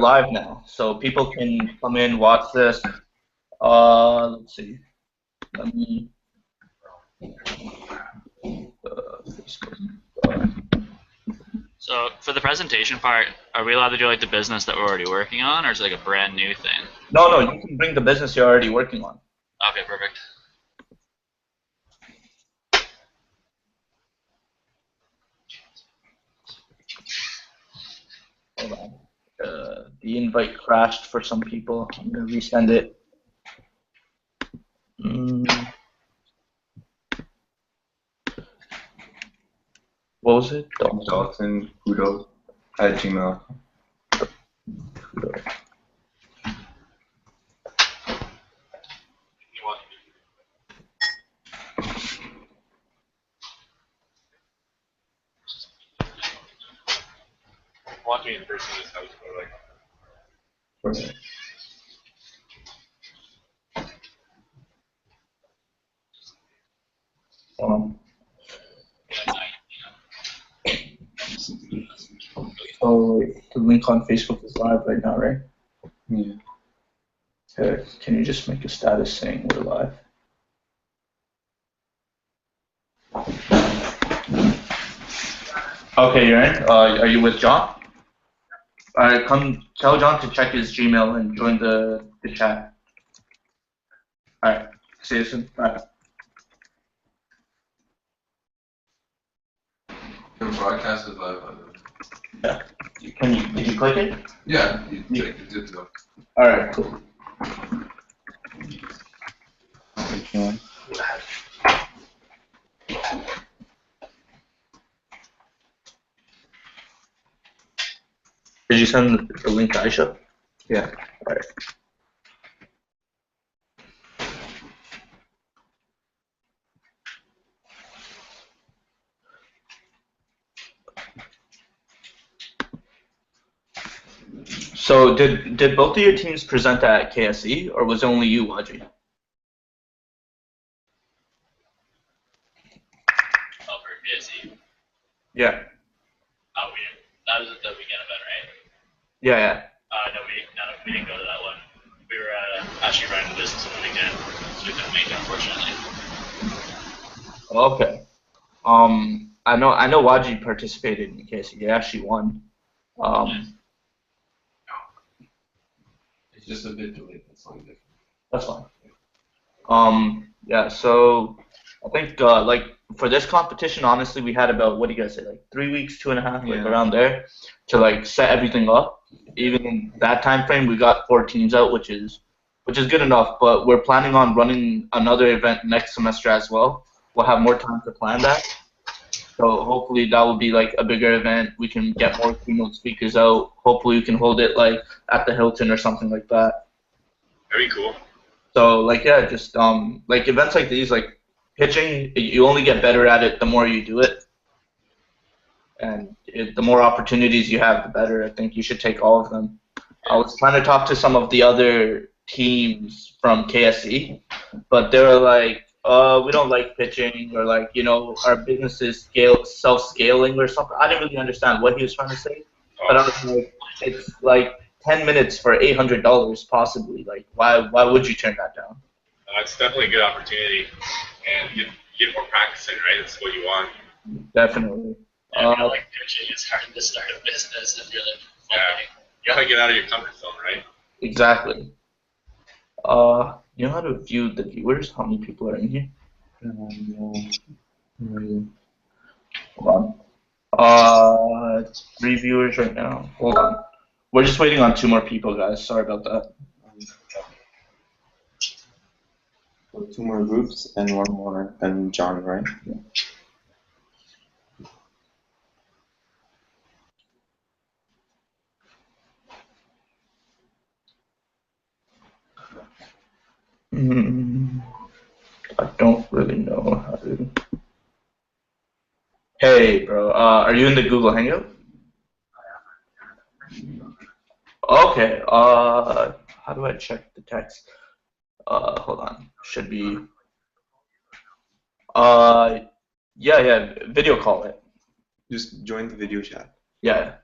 live now, so people can come in, watch this. Let's see. Let me. So for the presentation part, are we allowed to do like the business that we're already working on, or is it like a brand new thing? No, you can bring the business you're already working on. Okay, perfect. Hold on. The invite crashed for some people. I'm gonna resend it. What was it? Dalton Kudo at Gmail. Want me in person this house, but like. So the link on Facebook is live right now, right? Yeah. Okay. Can you just make a status saying we're live? Okay, you're in. Are you with John? Alright, come tell John to check his Gmail and join the chat. Alright, see you soon. Bye. The broadcast is live. Yeah. Did you click it? Yeah, you did so. Alright, cool. Did you send the link to Aisha? Yeah. Alright. So did both of your teams present at KSE, or was it only you, Waji? Oh, for KSE. Yeah. Oh, that was the weekend event, right? Yeah. No, we didn't go to that one. We were actually running the business on the weekend, so we couldn't make it, unfortunately. Okay. I know Waji participated in KSE. He actually won. It's just a bit delayed. That's fine. That's fine. Yeah. So I think like for this competition, honestly, we had about, what do you guys say, like 3 weeks, 2.5, like around there, to like set everything up. Even in that time frame, we got 4 teams out, which is good enough. But we're planning on running another event next semester as well. We'll have more time to plan that. So hopefully that will be like a bigger event. We can get more keynote speakers out. Hopefully we can hold it like at the Hilton or something like that. Very cool. So like yeah, just like events like these, like pitching, you only get better at it the more you do it. And the more opportunities you have, the better. I think you should take all of them. I was trying to talk to some of the other teams from KSE, but they were like, we don't like pitching, or like, you know, our business is self-scaling or something. I didn't really understand what he was trying to say, but I was like, it's like 10 minutes for $800 possibly. Like, why would you turn that down? It's definitely a good opportunity, and you get more practice in, right? That's what you want. Definitely. Yeah, if you don't like pitching, it's hard to start a business if you're like funding. You gotta get out of your comfort zone, right? Exactly. You know how to view the viewers? How many people are in here? Hold on. 3 viewers right now. Hold on. We're just waiting on 2 more people, guys. Sorry about that. So 2 more groups and 1 more, and John, right? Yeah. I don't really know how to. Hey, bro. Are you in the Google Hangout? Okay. How do I check the text? Hold on. Should be. Yeah. Video call it. Just join the video chat. Yeah.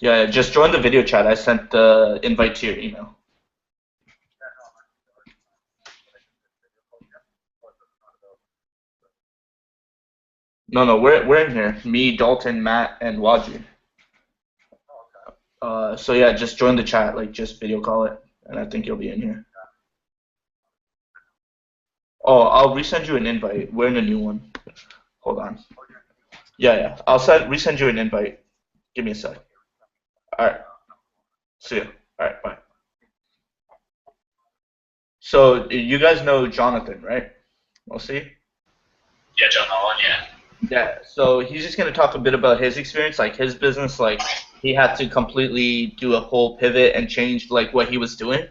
Yeah, just join the video chat. I sent the invite to your email. No, we're in here. Me, Dalton, Matt, and Wadji. So yeah, just join the chat. Like, just video call it, and I think you'll be in here. Oh, I'll resend you an invite. We're in a new one. Hold on. Yeah. I'll resend you an invite. Give me a sec. All right. See ya. All right. Bye. So you guys know Jonathan, right? Mostly. Yeah, John Nolan, yeah. Yeah. So he's just gonna talk a bit about his experience, like his business. Like he had to completely do a whole pivot and change like what he was doing.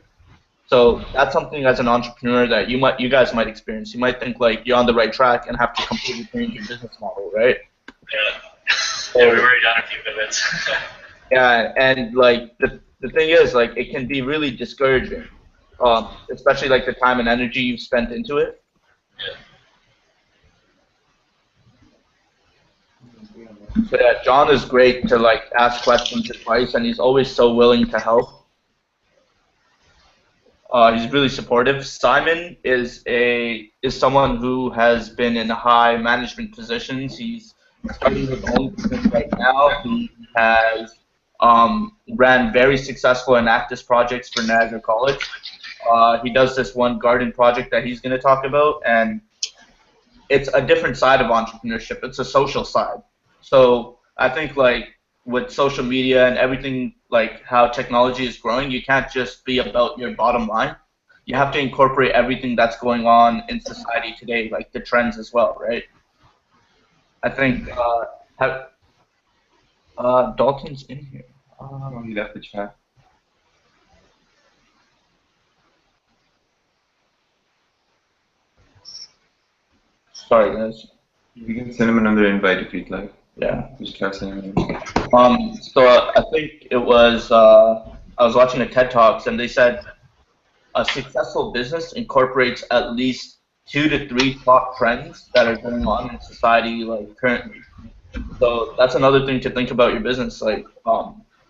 So that's something as an entrepreneur that you guys might experience. You might think like you're on the right track and have to completely change your business model, right? Yeah. Yeah, we've already done a few pivots. Yeah, and like the thing is like it can be really discouraging, especially like the time and energy you've spent into it. So yeah, John is great to like ask questions, advice, and he's always so willing to help. He's really supportive. Simon is someone who has been in high management positions. He's starting his own business right now. He has ran very successful Enactus projects for Niagara College. He does this one garden project that he's going to talk about, and it's a different side of entrepreneurship. It's a social side. So I think like with social media and everything, like how technology is growing, you can't just be about your bottom line. You have to incorporate everything that's going on in society today, like the trends as well, right? I think Dalton's in here. Oh, he left the chat. Sorry, guys. You can send him another invite if you'd like. Yeah. Just try sending him. So I think it was I was watching a TED Talks and they said a successful business incorporates at least 2 to 3 top trends that are going on in society like currently. So that's another thing to think about your business, like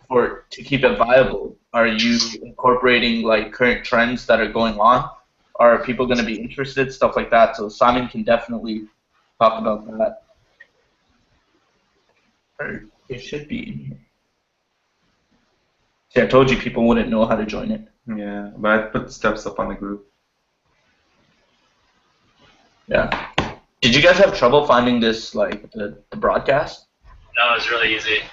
for to keep it viable. Are you incorporating like current trends that are going on? Are people going to be interested? Stuff like that. So Simon can definitely talk about that. Or it should be in here. See, I told you people wouldn't know how to join it. Yeah, but I put steps up on the group. Yeah. Did you guys have trouble finding this, like, the broadcast? No, it was really easy.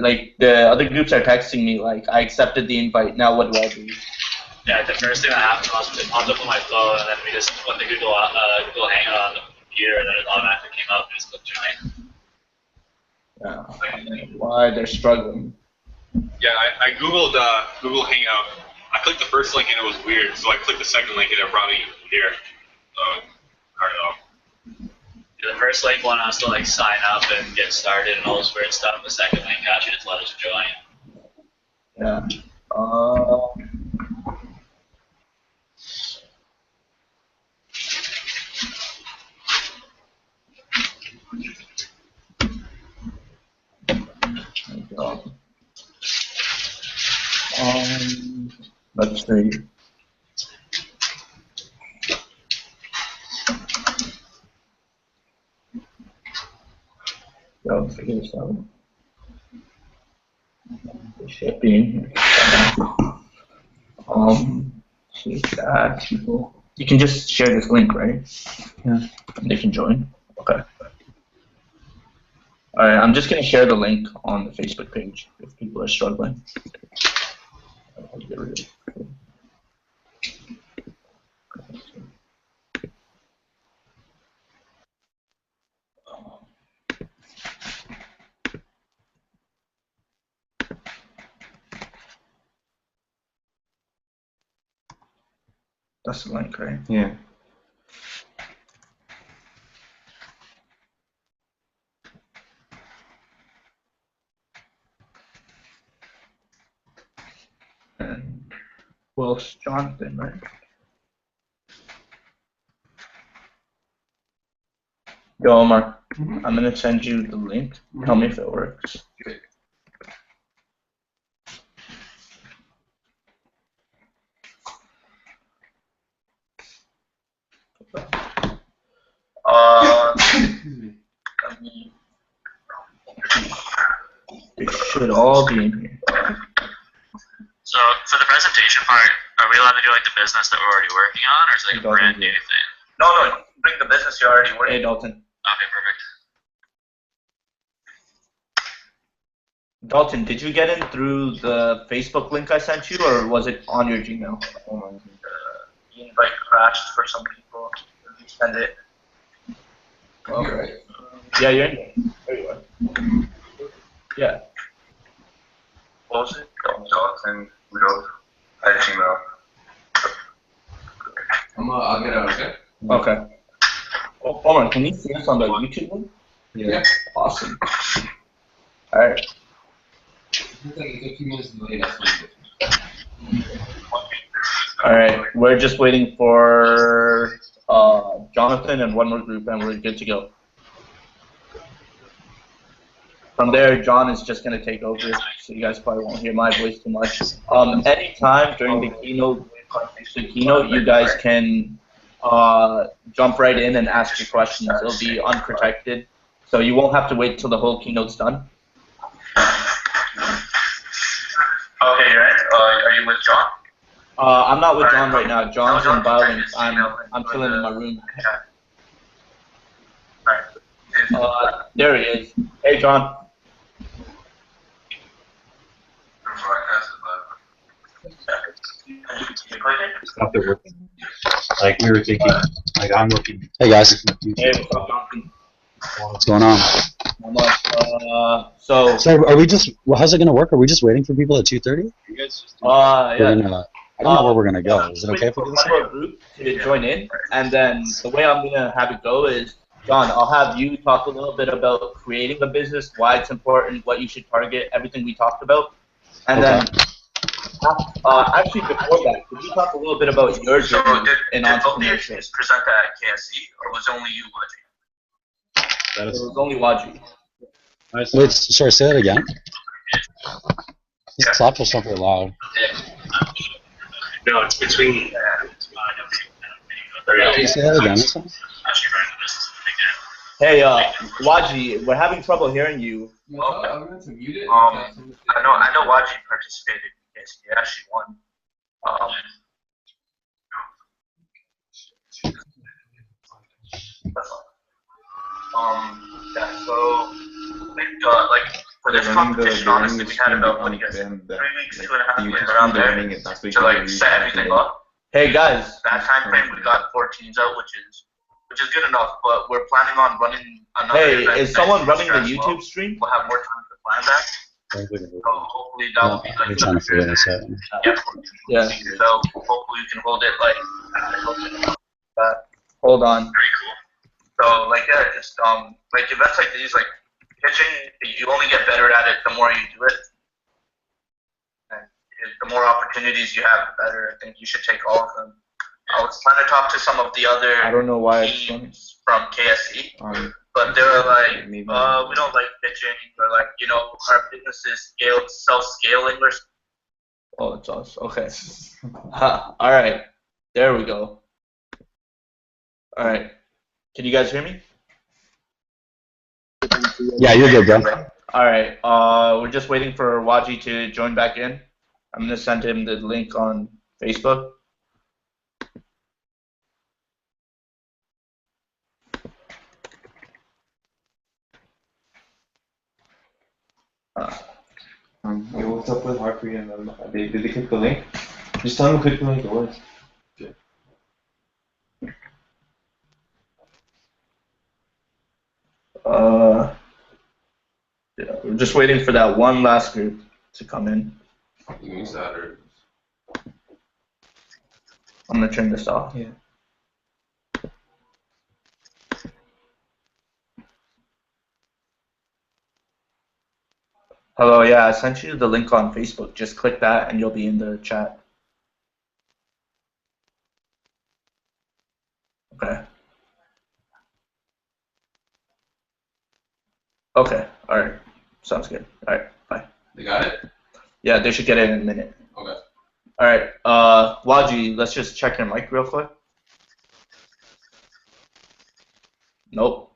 Like, the other groups are texting me, like, I accepted the invite, now what do I do? Yeah, the first thing that happened was it popped up on my phone, and then we just put the Google Hangout on the computer, and then it automatically came up, and just clicked join. Yeah, I don't know why they're struggling. Yeah, I googled Google Hangout. I clicked the first link and it was weird, so I clicked the second link and it brought me here. I don't know. Yeah, the first link wanted us to like sign up and get started and all this weird stuff. The second link actually just let us join. Yeah. Let's see. I'll figure this out. It should be in here. See that people. You can just share this link, right? Yeah. And they can join. Okay. All right. I'm just gonna share the link on the Facebook page if people are struggling. I'll get rid of it. That's the link, right? Yeah. And well, it's Jonathan, right? Yo, Omar, I'm gonna send you the link. Tell me if it works. should all be in here. So for the presentation part, are we allowed to do like the business that we're already working on, or is it like a brand new thing? No, bring the business you're already working. Hey, Dalton. Okay, perfect. Dalton, did you get in through the Facebook link I sent you, or was it on your Gmail? The invite crashed for some people. Send it. Okay. Yeah, you're in there. There you are. Yeah. What was it? Dalton Rudolph at Gmail. I'll get out, okay? Okay. Oh, Omar, can you see us on the YouTube link? Yeah. Awesome. Alright. It's like a few minutes delayed, that's fine. Alright, we're just waiting for Jonathan and one more group, and we're good to go. From there, John is just going to take over, so you guys probably won't hear my voice too much. Anytime during the keynote, you guys can jump right in and ask your questions. It'll be unprotected, so you won't have to wait till the whole keynote's done. Okay, you're in. Are you with John? I'm not with John right now. John's in BioLinc. I'm chilling in my room. There he is. Hey, John. Stopped it working. Like we were thinking, like I'm looking. Hey guys. Hey, what's up, Jonathan? What's going on? So are we just? Well, how's it gonna work? Are we just waiting for people at 2:30? You guys just. yeah. I don't know where we're gonna go. Is it okay if we do this? A group to join in, and then the way I'm gonna have it go is, John, I'll have you talk a little bit about creating a business, why it's important, what you should target, everything we talked about, and then. Actually, before that, could you talk a little bit about your journey in entrepreneurship? Did present that at KSC, or was it only you, Wadji? It was only Wadji. Wait, sorry, say that again. This clap was something loud. No, it's between. Can you say that again? Hey, Wadji, we're having trouble hearing you. I'm going to mute it. I know Wadji participated. Yes, he actually won. Yeah, so like for this competition, honestly, we had about 3 weeks, 2.5 weeks around there to like set everything up. Hey guys, that time frame we got 4 teams out, which is good enough. But we're planning on running another. Hey, is someone running the YouTube stream? We'll have more time to plan that. So hopefully that will be like. I'm trying to figure this out. Yeah. So hopefully we can hold it like. Hold on. Very cool. So like yeah, just like events like these, like pitching, you only get better at it the more you do it, and the more opportunities you have, the better. I think you should take all of them. I was trying to talk to some of the other I don't know why teams from KSC, but they were like, we don't like pitching, or like, you know, our business is self-scaling or. Oh, it's us. Okay. All right. There we go. All right. Can you guys hear me? Yeah, you're good, bro. All right. We're just waiting for Wadji to join back in. I'm gonna send him the link on Facebook. Hey, what's up with Harpreet and them? Did they click the link? Just tell them to click the link, it works. Yeah, we're just waiting for that one last group to come in. Use that or. I'm gonna turn this off. Yeah. Hello, yeah, I sent you the link on Facebook. Just click that and you'll be in the chat. Okay. Okay, alright. Sounds good. Alright, bye. They got it? Yeah, they should get it in a minute. Okay. Alright, Wadji, let's just check your mic real quick. Nope.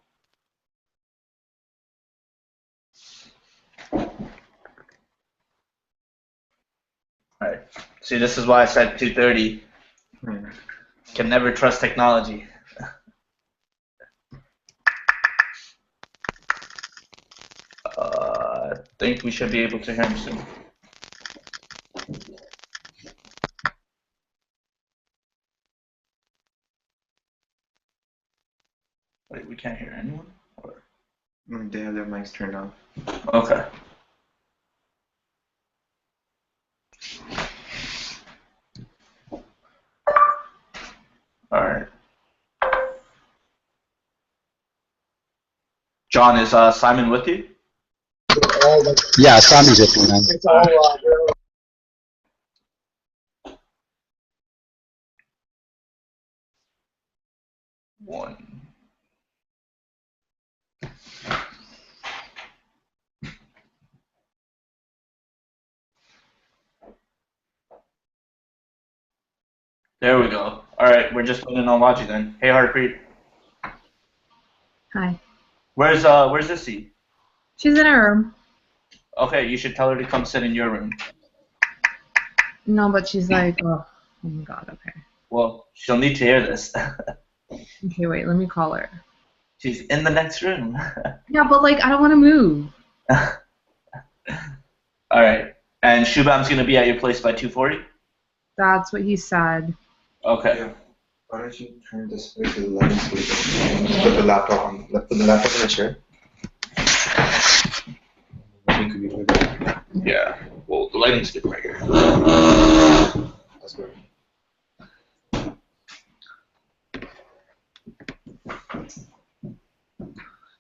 See, this is why I said 2:30. Can never trust technology. I think we should be able to hear him soon. Wait, we can't hear anyone? Or... They have their mics turned on. Okay. All right. John, is Simon with you? Yeah, Simon's with me, man. One. There we go. All right, we're just putting on Logic then. Hey, Harpreet. Hi. Where's Issy? She's in her room. Okay, you should tell her to come sit in your room. No, but she's like, oh my god, okay. Well, she'll need to hear this. Okay, wait, let me call her. She's in the next room. Yeah, but like, I don't want to move. All right, and Shubham's gonna be at your place by 2:40. That's what he said. Okay. Yeah. Why don't you turn this way to the lighting switch? Just put the laptop on. Put the laptop in the chair. Yeah. Well, the lighting's good right here. That's good.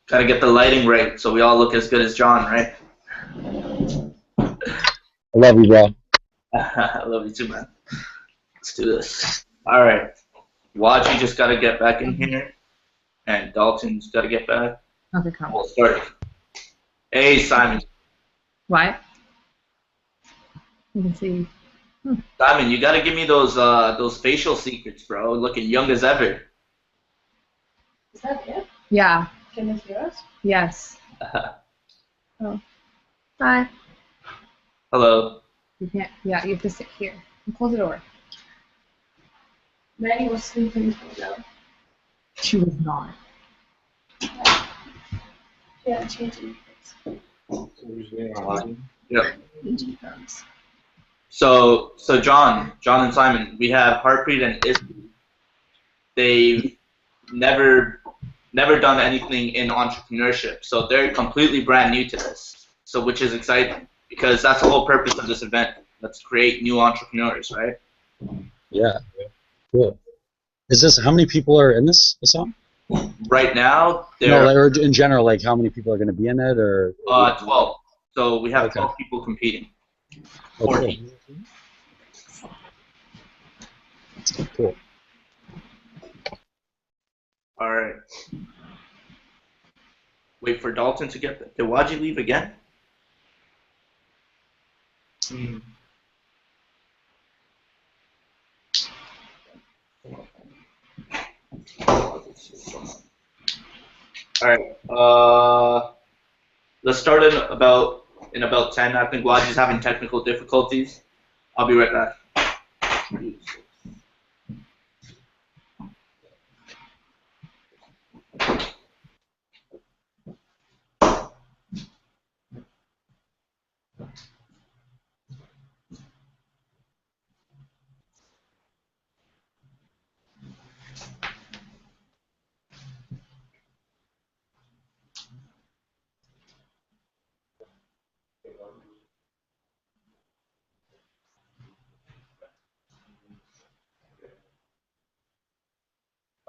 Gotta get the lighting right so we all look as good as John, right? I love you, bro. I love you too, man. Let's do this. All right. Waji just gotta get back in here, and Dalton's gotta get back. Okay, come. We'll start. Hey, Simon. What? You can see. Simon, you gotta give me those facial secrets, bro. Looking young as ever. Is that it? Yeah. Can they hear us? Yes. Oh. Hi. Hello. You can't. Yeah, you have to sit here. And close the door. Maggie was sleeping though. She was not. Yeah, changing Yep. things. So John and Simon, we have Harpreet and Issy. They've never done anything in entrepreneurship, so they're completely brand new to this. So which is exciting because that's the whole purpose of this event. Let's create new entrepreneurs, right? Yeah. Cool. Is this how many people are in this song? Right now, No, there or in general, like how many people are going to be in it, or? 12. So we have Okay. 12 people competing. Oh, cool. 14. Cool. All right. Wait for Dalton to get there. Did Waji leave again? All right. Let's start in about 10. I think Waji's having technical difficulties. I'll be right back.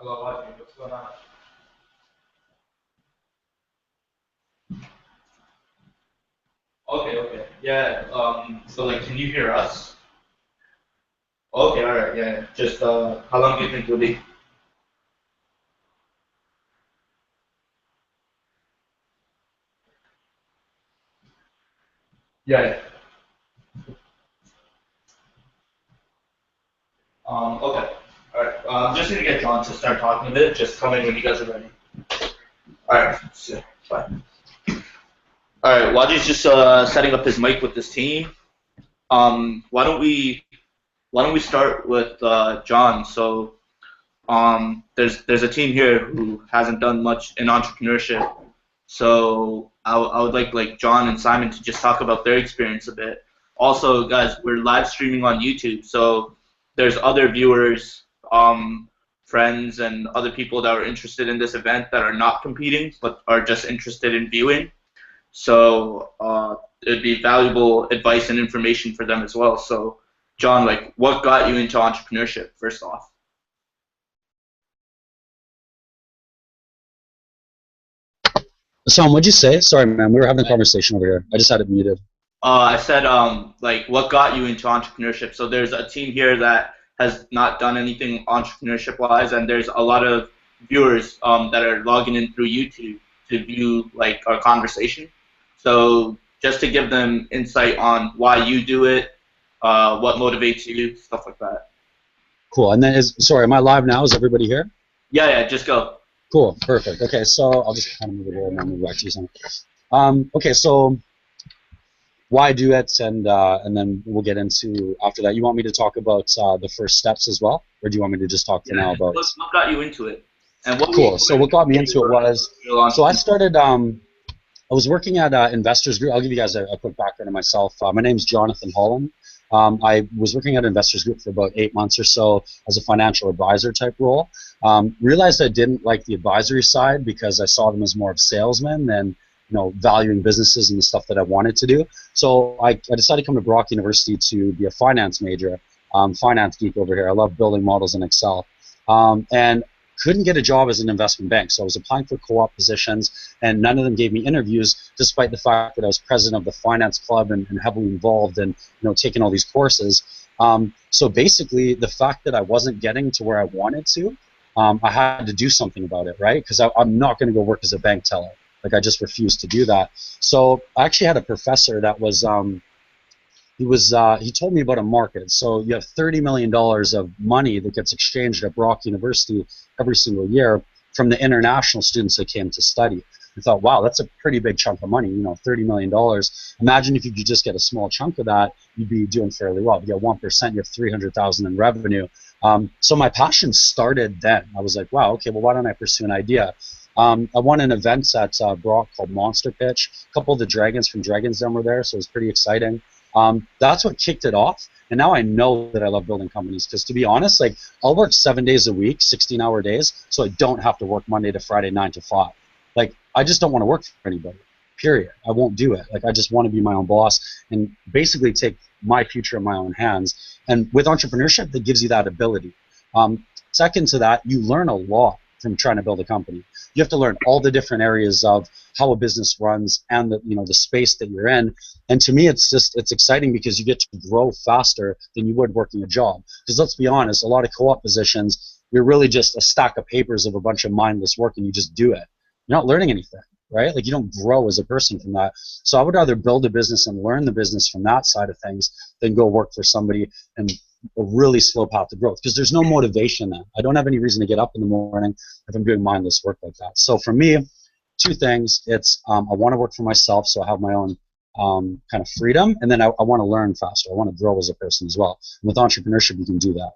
Hello, Waji. What's going on? Okay. Yeah, so like, can you hear us? Okay, alright, yeah. Just, how long do you think it'll be? Yeah. Okay. Alright, I'm just gonna get John to start talking a bit. Just come in when you guys are ready. Alright, so, bye. Alright, Waji's just, setting up his mic with this team. Why don't we why don't we start with John? So there's a team here who hasn't done much in entrepreneurship. So I would like John and Simon to just talk about their experience a bit. Also, guys, we're live streaming on YouTube, so there's other viewers, friends, and other people that are interested in this event that are not competing but are just interested in viewing. So it'd be valuable advice and information for them as well. So, John, like, what got you into entrepreneurship, first off? Sam, what'd you say? Sorry, man. We were having a conversation over here. I just had it muted. I said, like, what got you into entrepreneurship? So there's a team here that has not done anything entrepreneurship-wise, and there's a lot of viewers that are logging in through YouTube to view, like, our conversation. So just to give them insight on why you do it, what motivates you, stuff like that. Cool. And then, sorry, am I live now? Is everybody here? Yeah, just go. Cool. Perfect. Okay, so I'll just kind of move it over and then move back to you. Okay, so why do it, and then we'll get into after that. You want me to talk about the first steps as well, or do you want me to just talk for now about? What got you into it? And what cool. So what got me into it was, so I started. I was working at Investors Group. I'll give you guys a quick background on myself. My name is Jonathan Holland. I was working at Investors Group for about 8 months or so as a financial advisor type role. Realized I didn't like the advisory side because I saw them as more of salesmen than valuing businesses and the stuff that I wanted to do. So I decided to come to Brock University to be a finance major, finance geek over here. I love building models in Excel. And couldn't get a job as an investment bank. So I was applying for co-op positions, and none of them gave me interviews, despite the fact that I was president of the finance club and heavily involved in taking all these courses. So basically, the fact that I wasn't getting to where I wanted to, I had to do something about it, right? Because I'm not going to go work as a bank teller. Like, I just refused to do that. So I actually had a professor that was, he told me about a market. So you have $30 million of money that gets exchanged at Brock University every single year from the international students that came to study. I thought, wow, that's a pretty big chunk of money, $30 million. Imagine if you could just get a small chunk of that, you'd be doing fairly well. If you get 1%, you have $300,000 in revenue. So my passion started then. I was like, wow, okay, well, why don't I pursue an idea? I won an event at Brock called Monster Pitch. A couple of the dragons from Dragon's Den were there, so it was pretty exciting. That's what kicked it off, and now I know that I love building companies, because to be honest, like, I'll work 7 days a week, 16-hour days, so I don't have to work Monday to Friday 9 to 5. Like, I just don't want to work for anybody, period. I won't do it. Like, I just want to be my own boss and basically take my future in my own hands. And with entrepreneurship, that gives you that ability. Second to that, you learn a lot from trying to build a company. You have to learn all the different areas of how a business runs and the space that you're in. And to me, it's exciting because you get to grow faster than you would working a job. Because let's be honest, a lot of co-op positions, you're really just a stack of papers of a bunch of mindless work, and you just do it. You're not learning anything, right? Like, you don't grow as a person from that. So I would rather build a business and learn the business from that side of things than go work for somebody and a really slow path to growth, because there's no motivation then. I don't have any reason to get up in the morning if I'm doing mindless work like that. So for me, two things. It's I want to work for myself, so I have my own kind of freedom, and then I want to learn faster. I want to grow as a person as well. And with entrepreneurship, you can do that.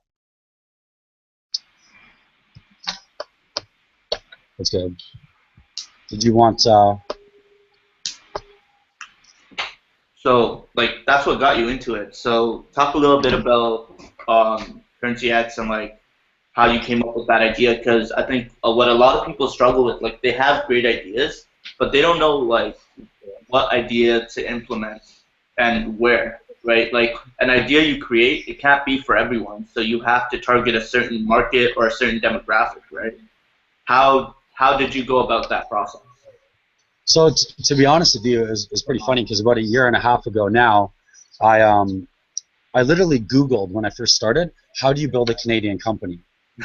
That's good. Did you want So, like, that's what got you into it. So, talk a little bit about Currency X and, like, how you came up with that idea, because I think what a lot of people struggle with, like, they have great ideas, but they don't know, like, what idea to implement and where, right? Like, an idea you create, it can't be for everyone, so you have to target a certain market or a certain demographic, right? How did you go about that process? So to be honest with you, it's pretty funny, because about a year and a half ago now, I literally Googled when I first started, how do you build a Canadian company?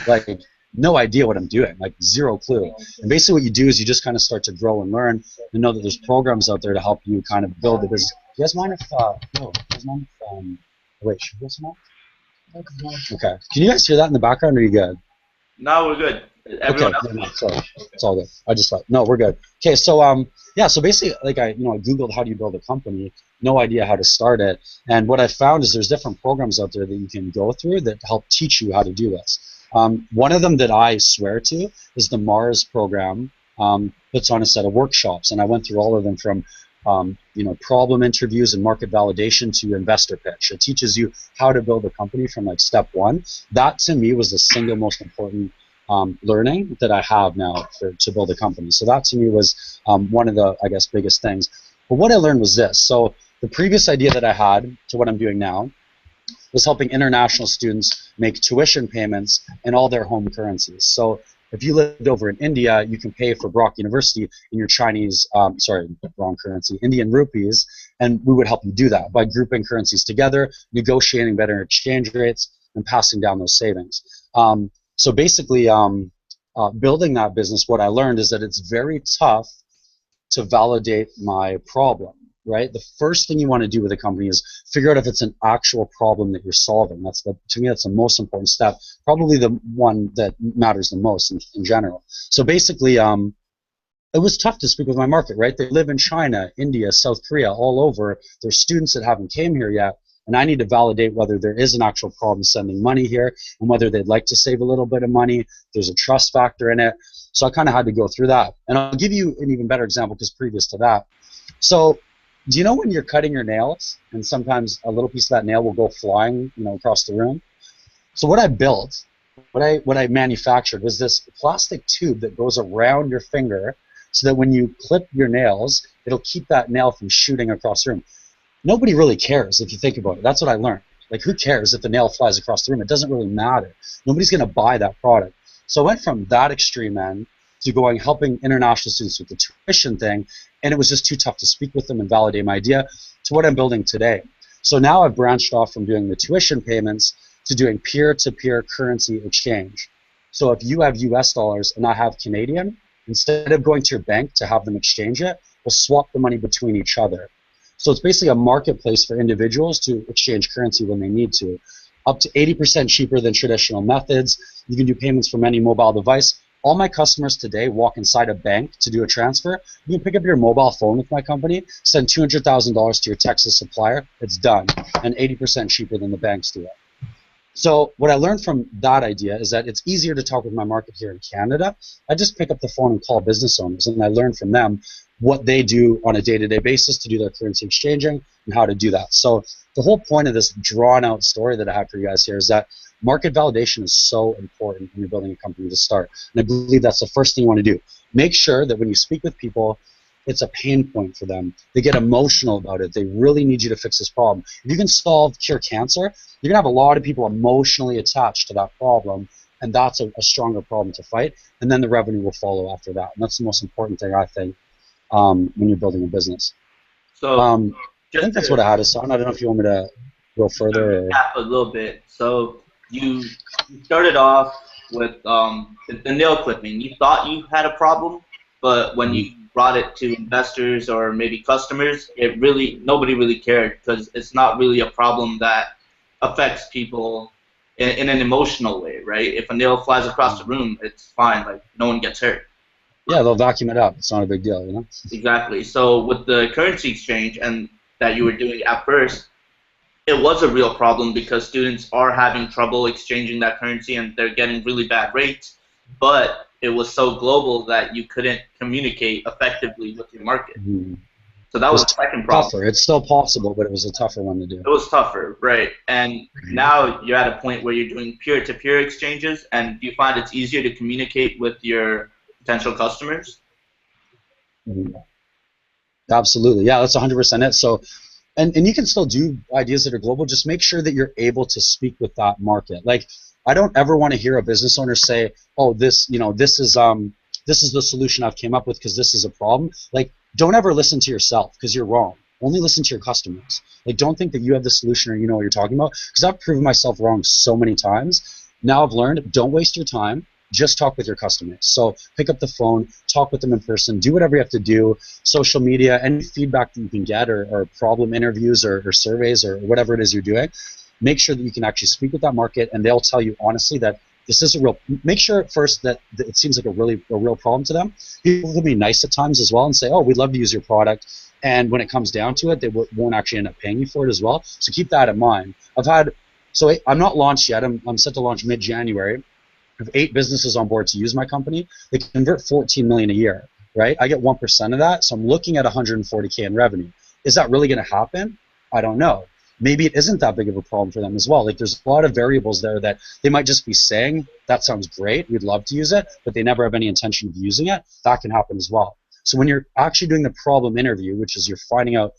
Like, no idea what I'm doing, like, zero clue. And basically what you do is you just kind of start to grow and learn and know that there's programs out there to help you kind of build the business. Do you guys mind if, wait, should we go some more? Okay. Can you guys hear that in the background, or are you good? No, we're good. Everyone Okay, else. no, sorry, it's all good. I just thought, no, we're good. Okay, so yeah, so basically, like I Googled how do you build a company, no idea how to start it, and what I found is there's different programs out there that you can go through that help teach you how to do this. One of them that I swear to is the Mars program. Puts on a set of workshops, and I went through all of them from problem interviews and market validation to investor pitch. It teaches you how to build a company from like step one. That to me was the single most important learning that I have now to build a company. So that to me was one of the, I guess, biggest things. But what I learned was this. So the previous idea that I had to what I'm doing now was helping international students make tuition payments in all their home currencies. So if you lived over in India, you can pay for Brock University in your Chinese, sorry, wrong currency, Indian rupees, and we would help you do that by grouping currencies together, negotiating better exchange rates, and passing down those savings. So basically, building that business, what I learned is that it's very tough to validate my problem, right? The first thing you want to do with a company is figure out if it's an actual problem that you're solving. To me, that's the most important step, probably the one that matters the most in general. So basically, it was tough to speak with my market, right? They live in China, India, South Korea, all over. There's students that haven't came here yet, and I need to validate whether there is an actual problem sending money here and whether they'd like to save a little bit of money. There's a trust factor in it. So I kind of had to go through that. And I'll give you an even better example because previous to that. So do you know when you're cutting your nails and sometimes a little piece of that nail will go flying, across the room? So what I built, what I manufactured was this plastic tube that goes around your finger so that when you clip your nails, it'll keep that nail from shooting across the room. Nobody really cares if you think about it. That's what I learned. Like, who cares if the nail flies across the room? It doesn't really matter. Nobody's going to buy that product. So I went from that extreme end to helping international students with the tuition thing, and it was just too tough to speak with them and validate my idea, to what I'm building today. So now I've branched off from doing the tuition payments to doing peer-to-peer currency exchange. So if you have US dollars and I have Canadian, instead of going to your bank to have them exchange it, we'll swap the money between each other. So it's basically a marketplace for individuals to exchange currency when they need to. Up to 80% cheaper than traditional methods. You can do payments from any mobile device. All my customers today walk inside a bank to do a transfer. You can pick up your mobile phone with my company, send $200,000 to your Texas supplier. It's done, and 80% cheaper than the banks do it. So what I learned from that idea is that it's easier to talk with my market here in Canada. I just pick up the phone and call business owners, and I learn from them what they do on a day-to-day basis to do their currency exchanging and how to do that. So the whole point of this drawn-out story that I have for you guys here is that market validation is so important when you're building a company to start. And I believe that's the first thing you want to do. Make sure that when you speak with people, it's a pain point for them. They get emotional about it. They really need you to fix this problem. If you can cure cancer, you're going to have a lot of people emotionally attached to that problem, and that's a stronger problem to fight, and then the revenue will follow after that. And that's the most important thing, I think, when you're building a business. So I think that's what I had, Hassan. I don't know if you want me to go further. Or... a little bit. So you started off with the nail clipping. You thought you had a problem, but when you brought it to investors or maybe customers, nobody really cared because it's not really a problem that affects people in an emotional way, right? If a nail flies across the room, it's fine. Like, no one gets hurt. Yeah, they'll vacuum it up. It's not a big deal, Exactly. So with the currency exchange and that you were doing at first, it was a real problem because students are having trouble exchanging that currency and they're getting really bad rates, but it was so global that you couldn't communicate effectively with your market. So that was the second problem. Tougher. It's still possible, but it was a tougher one to do. It was tougher, right. And now you're at a point where you're doing peer-to-peer exchanges, and do you find it's easier to communicate with your potential customers? Absolutely. Yeah, that's 100% it. So, and you can still do ideas that are global. Just make sure that you're able to speak with that market. Like, I don't ever want to hear a business owner say, "Oh, this is the solution I've came up with because this is a problem." Like, don't ever listen to yourself because you're wrong. Only listen to your customers. Like, don't think that you have the solution or you know what you're talking about, because I've proven myself wrong so many times. Now I've learned, don't waste your time. Just talk with your customers. So pick up the phone, talk with them in person, do whatever you have to do, social media, any feedback that you can get, or problem interviews or surveys or whatever it is you're doing. Make sure that you can actually speak with that market, and they'll tell you honestly that this is a real. Make sure at first that it seems like a real problem to them. People can be nice at times as well and say, "Oh, we'd love to use your product," and when it comes down to it, they won't actually end up paying you for it as well. So keep that in mind. I'm not launched yet. I'm set to launch mid-January. I have 8 businesses on board to use my company. They convert 14 million a year, right? I get 1% of that, so I'm looking at 140K in revenue. Is that really going to happen? I don't know. Maybe it isn't that big of a problem for them as well. Like, there's a lot of variables there that they might just be saying, that sounds great, we'd love to use it, but they never have any intention of using it. That can happen as well. So when you're actually doing the problem interview, which is you're finding out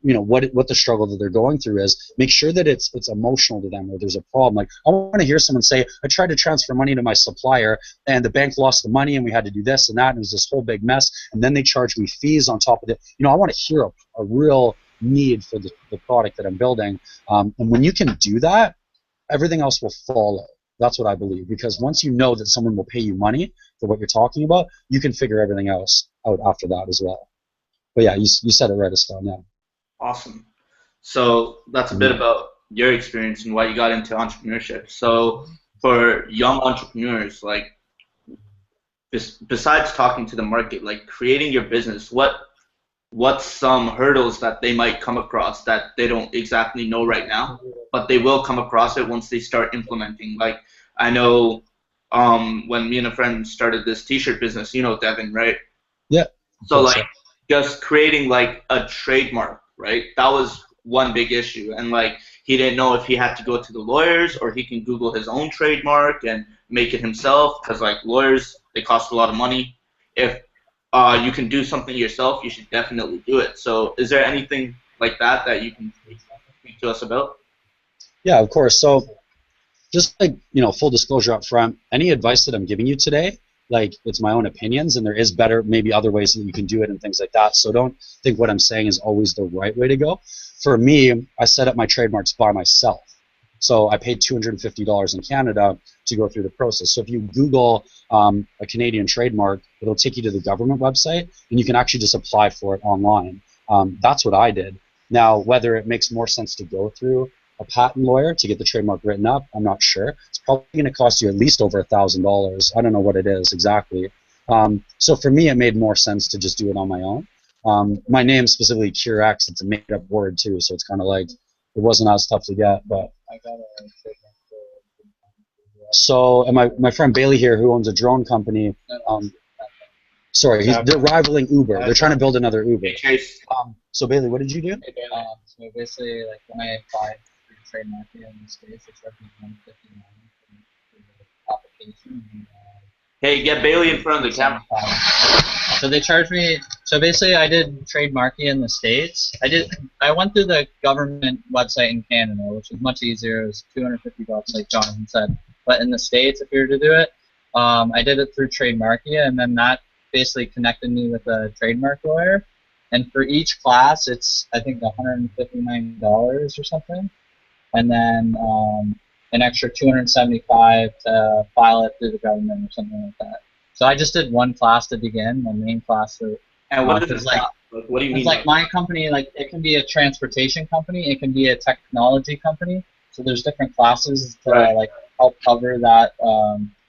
what the struggle that they're going through is, make sure that it's emotional to them, or there's a problem. Like, I want to hear someone say, I tried to transfer money to my supplier and the bank lost the money and we had to do this and that and it was this whole big mess and then they charged me fees on top of it. I want to hear a real need for the product that I'm building, and when you can do that, everything else will follow. That's what I believe, because once you know that someone will pay you money for what you're talking about, you can figure everything else out after that as well. But yeah, you said it right, Aston. Yeah. Awesome. So that's a bit about your experience and why you got into entrepreneurship. So for young entrepreneurs, like, besides talking to the market, like creating your business, what's some hurdles that they might come across that they don't exactly know right now, but they will come across it once they start implementing? Like, I know when me and a friend started this t-shirt business, Devin, right? Yeah. So like just creating like a trademark, right? That was one big issue, and like he didn't know if he had to go to the lawyers or he can Google his own trademark and make it himself, because like lawyers, they cost a lot of money. If you can do something yourself, you should definitely do it. So is there anything like that you can speak to us about? Yeah, of course. So just like, full disclosure up front, any advice that I'm giving you today, like, it's my own opinions, and there is better, maybe other ways that you can do it and things like that. So don't think what I'm saying is always the right way to go. For me, I set up my trademarks by myself. So I paid $250 in Canada to go through the process. So if you Google a Canadian trademark, it'll take you to the government website, and you can actually just apply for it online. That's what I did. Now, whether it makes more sense to go through a patent lawyer to get the trademark written up, I'm not sure. It's probably going to cost you at least over $1,000. I don't know what it is exactly. So for me, it made more sense to just do it on my own. My name specifically, CureX, it's a made-up word too, so it's kind of like, it wasn't as tough to get. But so, and my friend Bailey here, who owns a drone company, they're rivaling Uber. They're trying to build another Uber. So Bailey, what did you do? So basically, like, when I applied for trademarking in the States, they charged me $159 for the application. Hey, get Bailey in front of the camera. So they charged me. So basically, I did trademarking in the States. I went through the government website in Canada, which was much easier. It was $250, like Jonathan said. But in the States, if you were to do it, I did it through trademarking, and then that basically connected me with a trademark lawyer. And for each class, it's, I think, $159 or something, and then an extra $275 to file it through the government or something like that. So I just did one class to begin, my main class. And what is it like? What do you mean? It's like my company, like, it can be a transportation company, it can be a technology company. So there's different classes to like help cover that.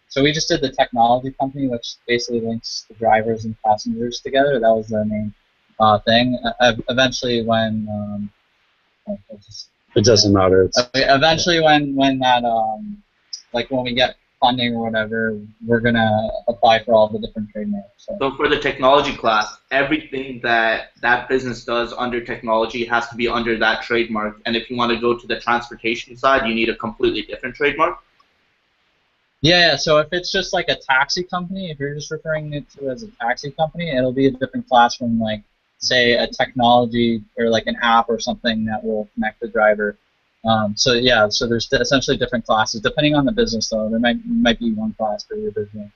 So we just did the technology company, which basically links the drivers and passengers together. That was the main thing. Eventually, when it doesn't matter. Eventually, when that like when we get funding or whatever, we're gonna apply for all the different trademarks. So for the technology class, everything that business does under technology has to be under that trademark. And if you want to go to the transportation side, you need a completely different trademark. Yeah, so if it's just like a taxi company, if you're just referring it to as a taxi company, it'll be a different class from, like, say, a technology or like an app or something that will connect the driver. So yeah, so there's essentially different classes depending on the business. Though there might be one class for your business.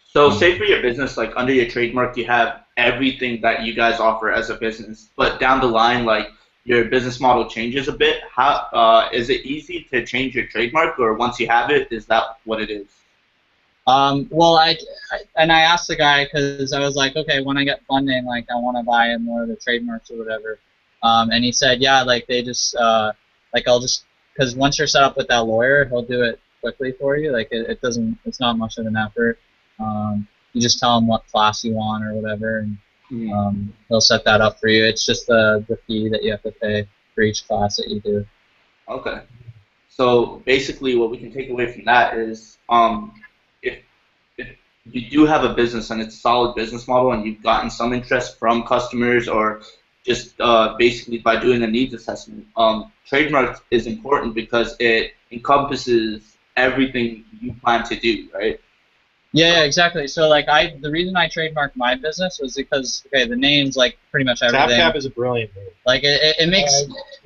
So say for your business, like under your trademark, you have everything that you guys offer as a business, but down the line, like, your business model changes a bit. How is it easy to change your trademark, or once you have it, is that what it is? Well, I asked the guy, because I was like, okay, when I get funding, like, I want to buy in more of the trademarks or whatever. And he said, yeah, like, they just like, I'll just, because once you're set up with that lawyer, he'll do it quickly for you. Like it doesn't. It's not much of an effort. You just tell them what class you want or whatever, and they'll set that up for you. It's just the fee that you have to pay for each class that you do. Okay. So basically, what we can take away from that is, if you do have a business and it's a solid business model, and you've gotten some interest from customers, or just basically by doing a needs assessment, trademark is important because it encompasses everything you plan to do, right? Yeah, exactly. So like the reason I trademarked my business was because the name's like pretty much everything. TapCap is a brilliant name. Like it makes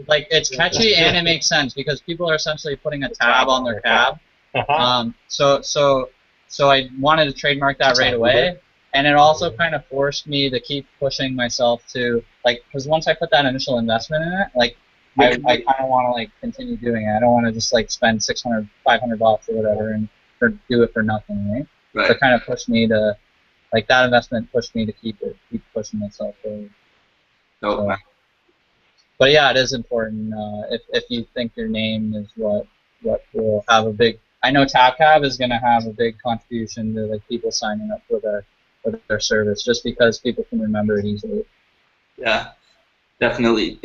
like it's catchy and it makes sense because people are essentially putting a tab on their cab. So I wanted to trademark that right away, and it also kind of forced me to keep pushing myself to because once I put that initial investment in it, I kind of want to continue doing it. I don't want to just spend $600, $500 or whatever and do it for nothing, right? Right. So it kind of pushed me to that investment pushed me to keep pushing myself forward. So, but yeah, it is important. If you think your name is what will have a big, I know TapCab is going to have a big contribution to people signing up for their service, just because people can remember it easily. Yeah, definitely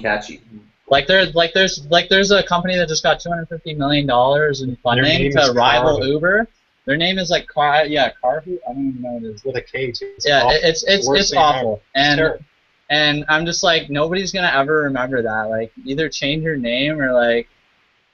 catchy. There's a company that just got $250 million in funding to rival Uber. Their name is Carhu. I don't even know what it is. With a K too. Yeah, it's awful. And I'm just nobody's gonna ever remember that. Either change your name or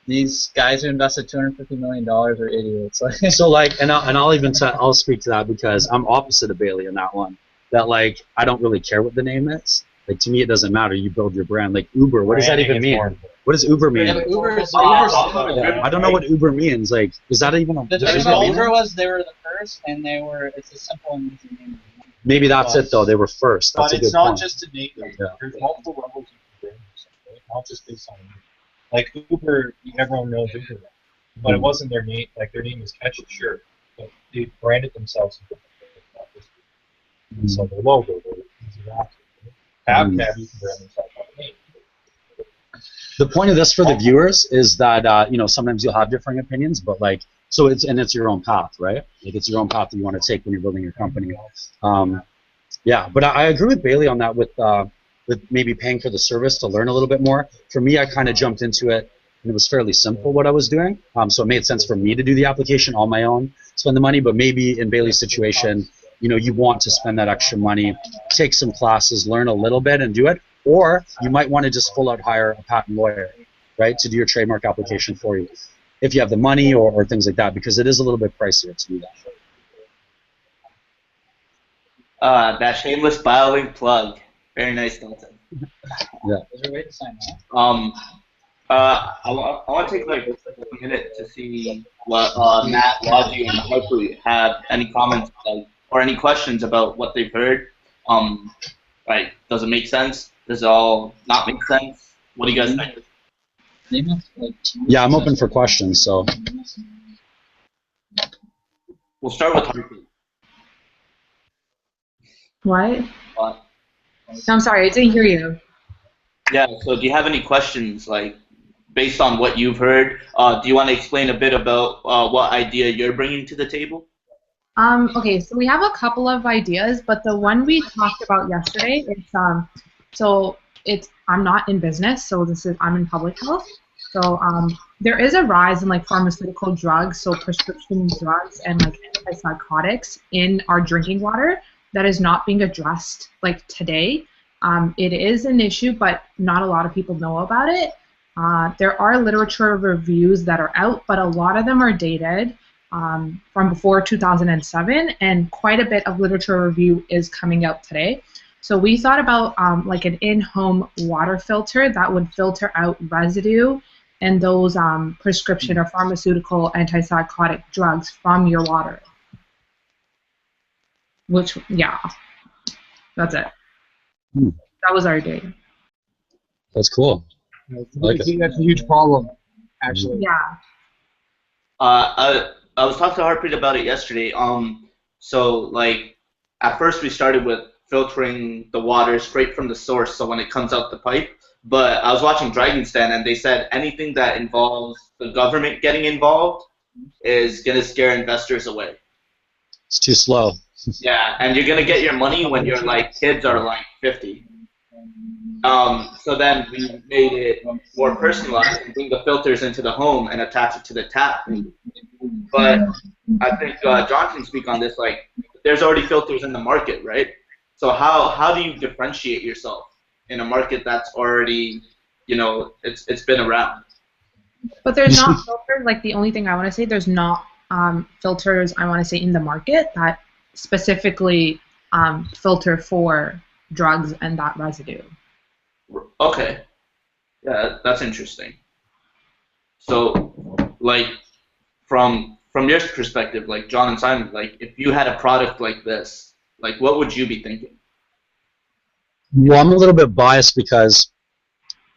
these guys who invested $250 million are idiots. So and I'll speak to that because I'm opposite of Bailey in that one. That I don't really care what the name is. To me, it doesn't matter. You build your brand. Uber, what does that even mean? What does Uber mean? Yeah, Uber's I don't know what Uber means. Is that even a... The thing about Uber was they were the first, and it's a simple and easy name. Maybe that's it, though. They were first. That's a good point. But it's not just a name. There's multiple levels you can bring yourself, right? Not just based on Uber, everyone knows Uber. But it wasn't their name. Their name is catchy, sure. But they branded themselves. So their logo, they're easy to access. TapCab, you can brand themselves on the name. The point of this for the viewers is that sometimes you'll have differing opinions, but it's your own path, right? It's your own path that you want to take when you're building your company. Yeah, but I agree with Bailey on that with maybe paying for the service to learn a little bit more. For me, I kind of jumped into it, and it was fairly simple what I was doing. So it made sense for me to do the application on my own, spend the money. But maybe in Bailey's situation, you want to spend that extra money, take some classes, learn a little bit, and do it. Or you might want to just full out hire a patent lawyer, right, to do your trademark application for you, if you have the money or things like that, because it is a little bit pricier to do that. That shameless BioLinc plug. Very nice, Dalton. Yeah. Is there a way to sign that? I want to take a minute to see what Matt, Logie, and Harper have any comments or any questions about what they've heard. Does it make sense? Does it all not make sense? What do you guys think? Yeah, I'm open for questions, so. We'll start with Harper. What? I'm sorry, I didn't hear you. Yeah, so do you have any questions, based on what you've heard? Do you want to explain a bit about what idea you're bringing to the table? Okay, so we have a couple of ideas, but the one we talked about yesterday, I'm not in business, so I'm in public health. So there is a rise in pharmaceutical drugs, so prescription drugs and antipsychotics in our drinking water that is not being addressed today. It is an issue, but not a lot of people know about it. There are literature reviews that are out, but a lot of them are dated from before 2007, and quite a bit of literature review is coming out today. So we thought about an in-home water filter that would filter out residue and those prescription or pharmaceutical antipsychotic drugs from your water. Yeah, that's it. That was our idea. That's cool. That's a huge problem, actually. Yeah. I was talking to Harpreet about it yesterday. So at first we started with filtering the water straight from the source, so when it comes out the pipe. But I was watching Dragon's Den, and they said anything that involves the government getting involved, is gonna scare investors away. It's too slow. Yeah, and you're gonna get your money when your like kids are like 50. So then we made it more personalized and bring the filters into the home and attach it to the tap. But I think John can speak on this. Like, there's already filters in the market, right? So how do you differentiate yourself in a market that's already, it's been around? But there's not filters. Like, the only thing I want to say, there's not filters, I want to say, in the market that specifically filter for drugs and that residue. Okay. Yeah, that's interesting. So, like, from your perspective, like John and Simon, like, if you had a product like this, like, what would you be thinking? Well, I'm a little bit biased because,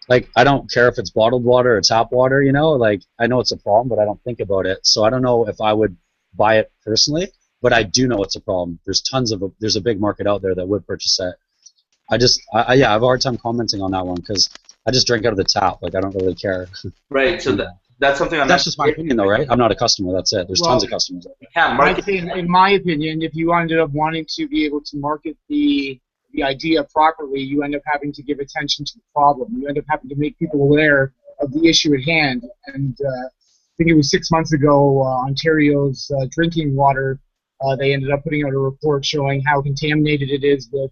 like, I don't care if it's bottled water or tap water, like, I know it's a problem, but I don't think about it. So I don't know if I would buy it personally, but I do know it's a problem. There's a big market out there that would purchase it. I have a hard time commenting on that one because I just drink out of the tap. Like, I don't really care. Right. So that's something that's just my opinion, though, right? I'm not a customer. That's it. There's tons of customers. Yeah, I'd say, in my opinion, if you ended up wanting to be able to market the idea properly, you end up having to give attention to the problem. You end up having to make people aware of the issue at hand. And I think it was 6 months ago, Ontario's drinking water, they ended up putting out a report showing how contaminated it is with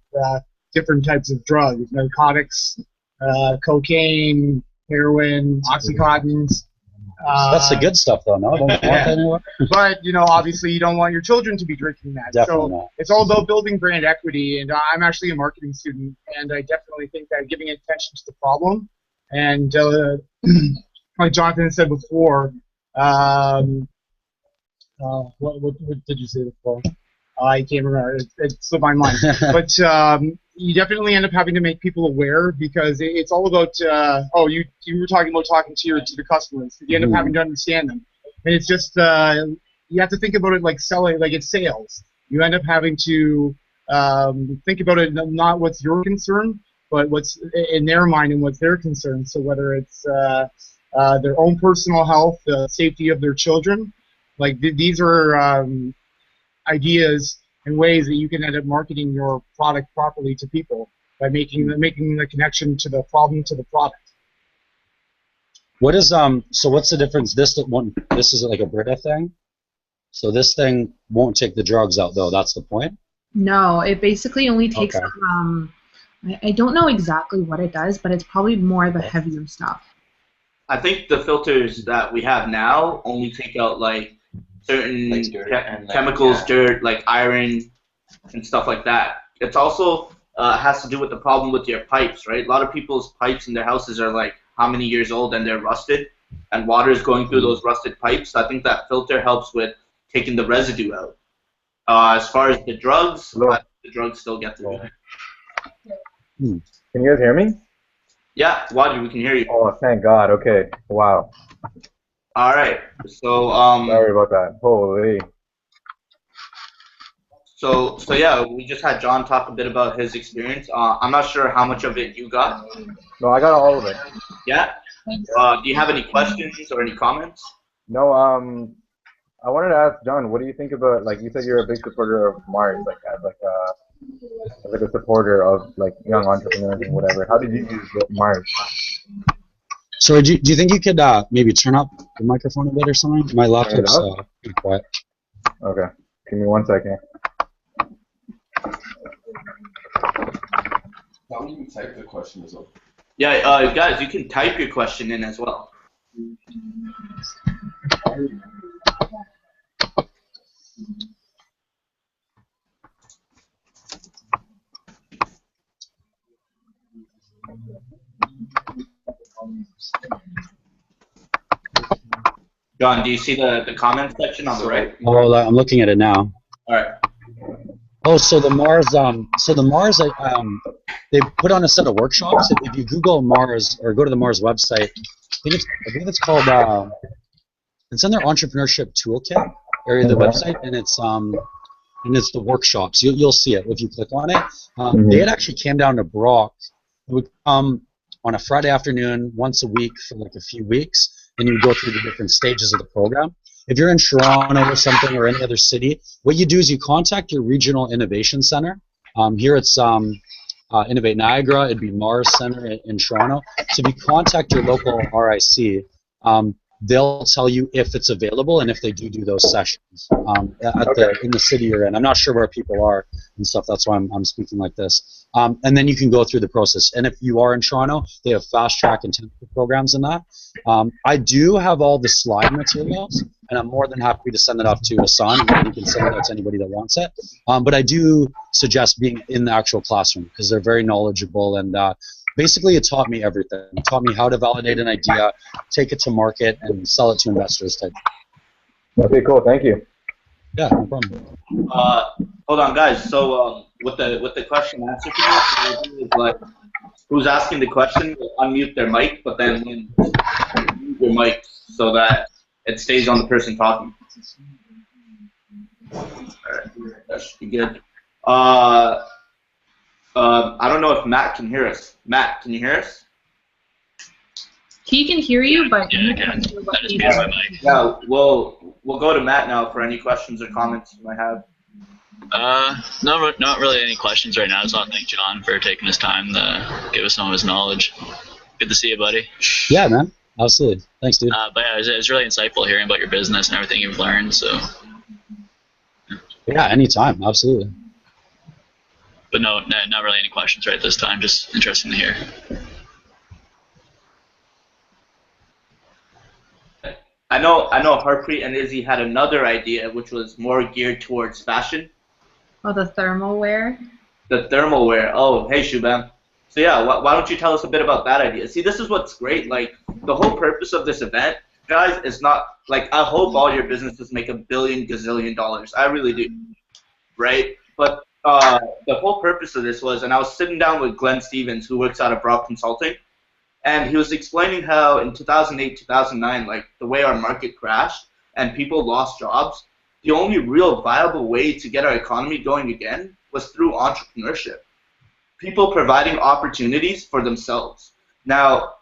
different types of drugs, narcotics, cocaine, heroin, oxycontins. That's the good stuff, though, no? Don't want that anymore. But, obviously you don't want your children to be drinking that. Definitely so not. It's all about building brand equity, and I'm actually a marketing student, and I definitely think that giving attention to the problem, and like Jonathan said before, what did you say before? I can't remember. It slipped my mind. But you definitely end up having to make people aware because it's all about. You were talking about talking to the customers. You end up having to understand them, and it's just you have to think about it like selling, like it's sales. You end up having to think about it not what's your concern, but what's in their mind and what's their concern. So whether it's their own personal health, the safety of their children, like these are ideas and ways that you can end up marketing your product properly to people by making the connection to the problem to the product. What is so what's the difference? This is like a Brita thing. So this thing won't take the drugs out, though. That's the point. No, it basically only takes. Okay. I don't know exactly what it does, but it's probably more the heavier stuff. I think the filters that we have now only take out like certain chemicals, dirt, like iron, and stuff like that. It's also has to do with the problem with your pipes, right? A lot of people's pipes in their houses are like how many years old and they're rusted, and water is going through those rusted pipes. So I think that filter helps with taking the residue out. As far as the drugs, the drugs still get through. Can you guys hear me? Yeah, Wadji, we can hear you. Oh, thank God. Okay. Wow. All right. So sorry about that. Holy. So yeah, we just had John talk a bit about his experience. I'm not sure how much of it you got. No, I got all of it. Yeah. Do you have any questions or any comments? No. I wanted to ask John, what do you think about, like, you said you're a big supporter of Mars, like a supporter of like young entrepreneurs and whatever. How did you use Mars? So do you think you could maybe turn up the microphone a bit or something? My laptop's pretty quiet. Okay. Give me 1 second. How do you type the question as well? Yeah, guys, you can type your question in as well. John, do you see the comment section on the right? Well, I'm looking at it now. All right. Oh, so the Mars, they put on a set of workshops. If you Google Mars or go to the Mars website, I believe it's called, it's in their Entrepreneurship Toolkit area of the website, and it's the workshops. You'll see it if you click on it. They had actually came down to Brock. It would come on a Friday afternoon once a week for like a few weeks, and you would go through the different stages of the program. if you're in Toronto or something or any other city, what you do is you contact your regional innovation center. Here it's Innovate Niagara, it'd be Mars Center in Toronto. So if you contact your local RIC, they'll tell you if it's available and if they do those sessions in the city you're in. I'm not sure where people are and stuff. That's why I'm speaking like this. And then you can go through the process. And if you are in Toronto, they have fast track and technical programs in that. I do have all the slide materials, and I'm more than happy to send it off to Hassan, and he can send it out to anybody that wants it. But I do suggest being in the actual classroom because they're very knowledgeable, and basically it taught me everything. It taught me how to validate an idea, take it to market, and sell it to investors. Type. Okay, cool. Thank you. Yeah, no problem. Hold on, guys. So with the question answer is like, who's asking the question? Unmute their mic, but then mute your mic so that it stays on the person talking. All right, that should be good. I don't know if Matt can hear us. Matt, can you hear us? He can hear you, but Yeah, you I can. can't hear what I just he's muted my saying. mic. Yeah, we'll go to Matt now for any questions or comments you might have. No, not really any questions right now. So I thank John for taking his time to give us some of his knowledge. Good to see you, buddy. Yeah, man. Absolutely. Thanks, dude. But yeah, it was really insightful hearing about your business and everything you've learned. So. Yeah, anytime. Absolutely. But no, not really any questions right this time. Just interesting to hear. I know Harpreet and Izzy had another idea which was more geared towards fashion. Oh, the thermal wear? The thermal wear. Oh, hey, Shubham. So yeah, why don't you tell us a bit about that idea? See, this is what's great. Like, the whole purpose of this event, guys, is not, like, I hope all your businesses make $1 billion gazillion dollars. I really do. Right? But the whole purpose of this was, and I was sitting down with Glenn Stevens, who works out of Brock Consulting, and he was explaining how in 2008, 2009, like, the way our market crashed and people lost jobs, the only real viable way to get our economy going again was through entrepreneurship. People providing opportunities for themselves. Now,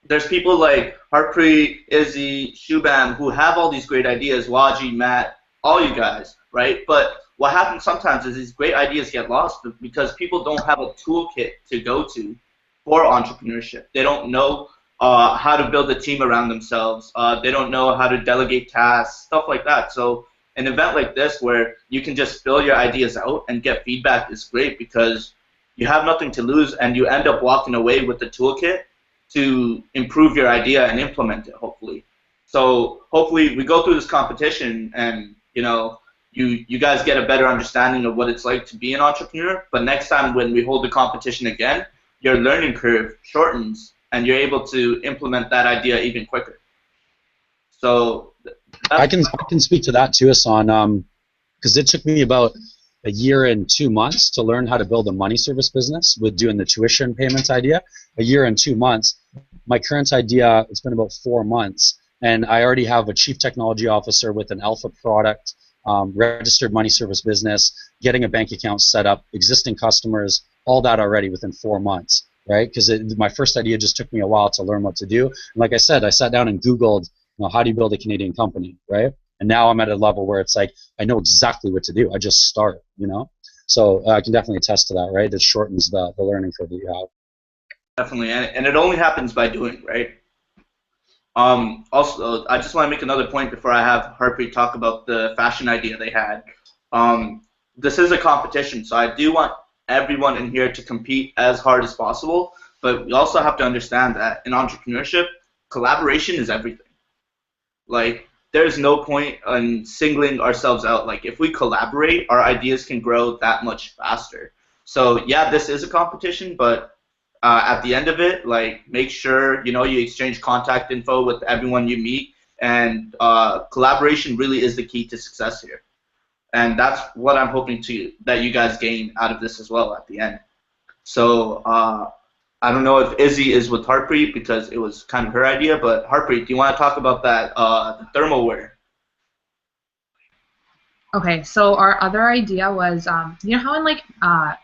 there's people like Harpreet, Izzy, Shubham, who have all these great ideas, Waji, Matt, all you guys, right? But what happens sometimes is these great ideas get lost because people don't have a toolkit to go to for entrepreneurship. They don't know how to build a team around themselves. They don't know how to delegate tasks, stuff like that. So an event like this where you can just spill your ideas out and get feedback is great because you have nothing to lose and you end up walking away with the toolkit to improve your idea and implement it, hopefully. So hopefully we go through this competition and, you know, you guys get a better understanding of what it's like to be an entrepreneur, but next time when we hold the competition again, your learning curve shortens and you're able to implement that idea even quicker. So I can speak to that too, Hassan, because it took me about a year and 2 months to learn how to build a money service business with doing the tuition payments idea. A year and 2 months. My current idea, it's been about 4 months, and I already have a chief technology officer with an alpha product, registered money service business, getting a bank account set up, existing customers, all that already within 4 months, right? Because my first idea just took me a while to learn what to do. And like I said, I sat down and Googled, you know, how do you build a Canadian company, right? And now I'm at a level where it's like, I know exactly what to do. I just start, you know? So I can definitely attest to that, right? It shortens the learning curve that you have. Definitely, and it only happens by doing, right? Also, I just want to make another point before I have Harpreet talk about the fashion idea they had. This is a competition, so I do want everyone in here to compete as hard as possible, but we also have to understand that in entrepreneurship, collaboration is everything. Like, there's no point in singling ourselves out. Like, if we collaborate, our ideas can grow that much faster. So, yeah, this is a competition, but at the end of it, like, make sure, you know, you exchange contact info with everyone you meet, and collaboration really is the key to success here. And that's what I'm hoping that you guys gain out of this as well at the end. So, I don't know if Izzy is with Harpreet because it was kind of her idea, but Harpreet, do you want to talk about that, the thermal wear? Okay, so our other idea was, you know how in like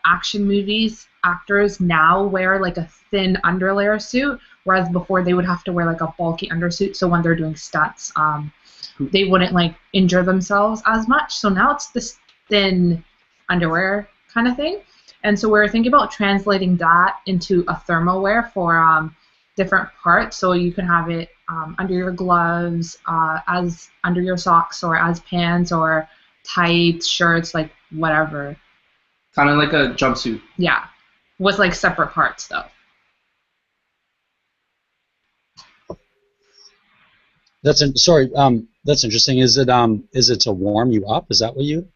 action movies, actors now wear like a thin underlayer suit, whereas before they would have to wear like a bulky undersuit, so when they're doing stunts. they wouldn't like injure themselves as much. So now it's this thin underwear kind of thing. And so we're thinking about translating that into a thermal wear for different parts. So you can have it under your gloves, as under your socks, or as pants, or tights, shirts, like whatever. Kind of like a jumpsuit. Yeah, with like separate parts though. That's that's interesting. Is it to warm you up? Is that what you?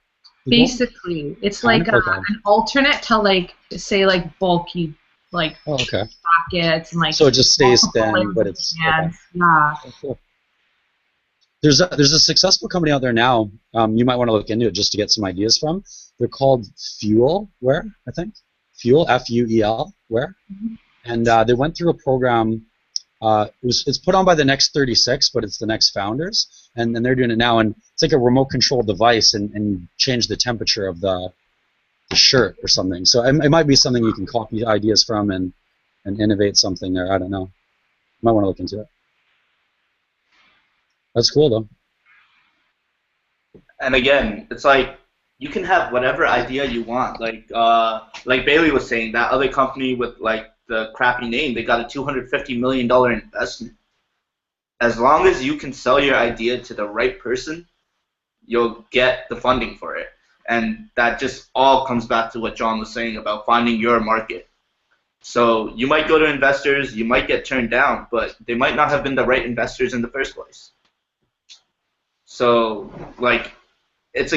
Basically, it's like Okay. an alternate to like say like bulky like Oh, okay. pockets and like. So it just stays multiple thin, layers but of it's pants. Yeah. okay. Cool. There's a successful company out there now. You might want to look into it just to get some ideas from. They're called Fuel Wear, I think. Fuel, Fuel Wear, and they went through a program. It's put on by the Next 36, but it's the Next founders, and they're doing it now. And it's like a remote control device, and you change the temperature of the shirt or something. So it might be something you can copy ideas from and innovate something there. I don't know. You might want to look into it. That's cool though. And again, it's like you can have whatever idea you want. Like Bailey was saying, that other company with like the crappy name, they got a $250 million investment. As long as you can sell your idea to the right person, you'll get the funding for it. And that just all comes back to what John was saying about finding your market. So you might go to investors, you might get turned down, but they might not have been the right investors in the first place. So, like, it's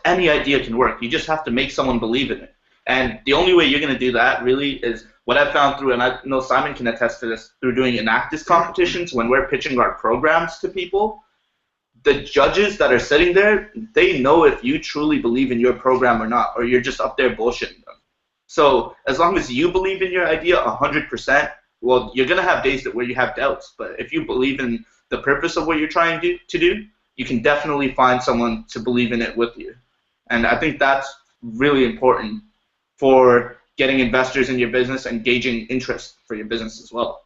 any idea can work. You just have to make someone believe in it. And the only way you're going to do that, really, is what I've found through, and I know Simon can attest to this, through doing Enactus competitions, when we're pitching our programs to people, the judges that are sitting there, they know if you truly believe in your program or not, or you're just up there bullshitting them. So as long as you believe in your idea 100%, well, you're going to have days where you have doubts. But if you believe in the purpose of what you're trying to do, you can definitely find someone to believe in it with you. And I think that's really important for getting investors in your business and gauging interest for your business as well.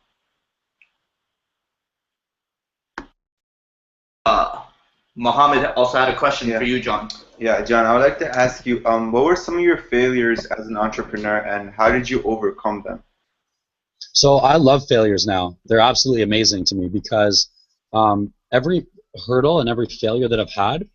Mohammed also had a question for you, John. Yeah, John, I would like to ask you, what were some of your failures as an entrepreneur, and how did you overcome them? So I love failures now. They're absolutely amazing to me because every hurdle and every failure that I've had,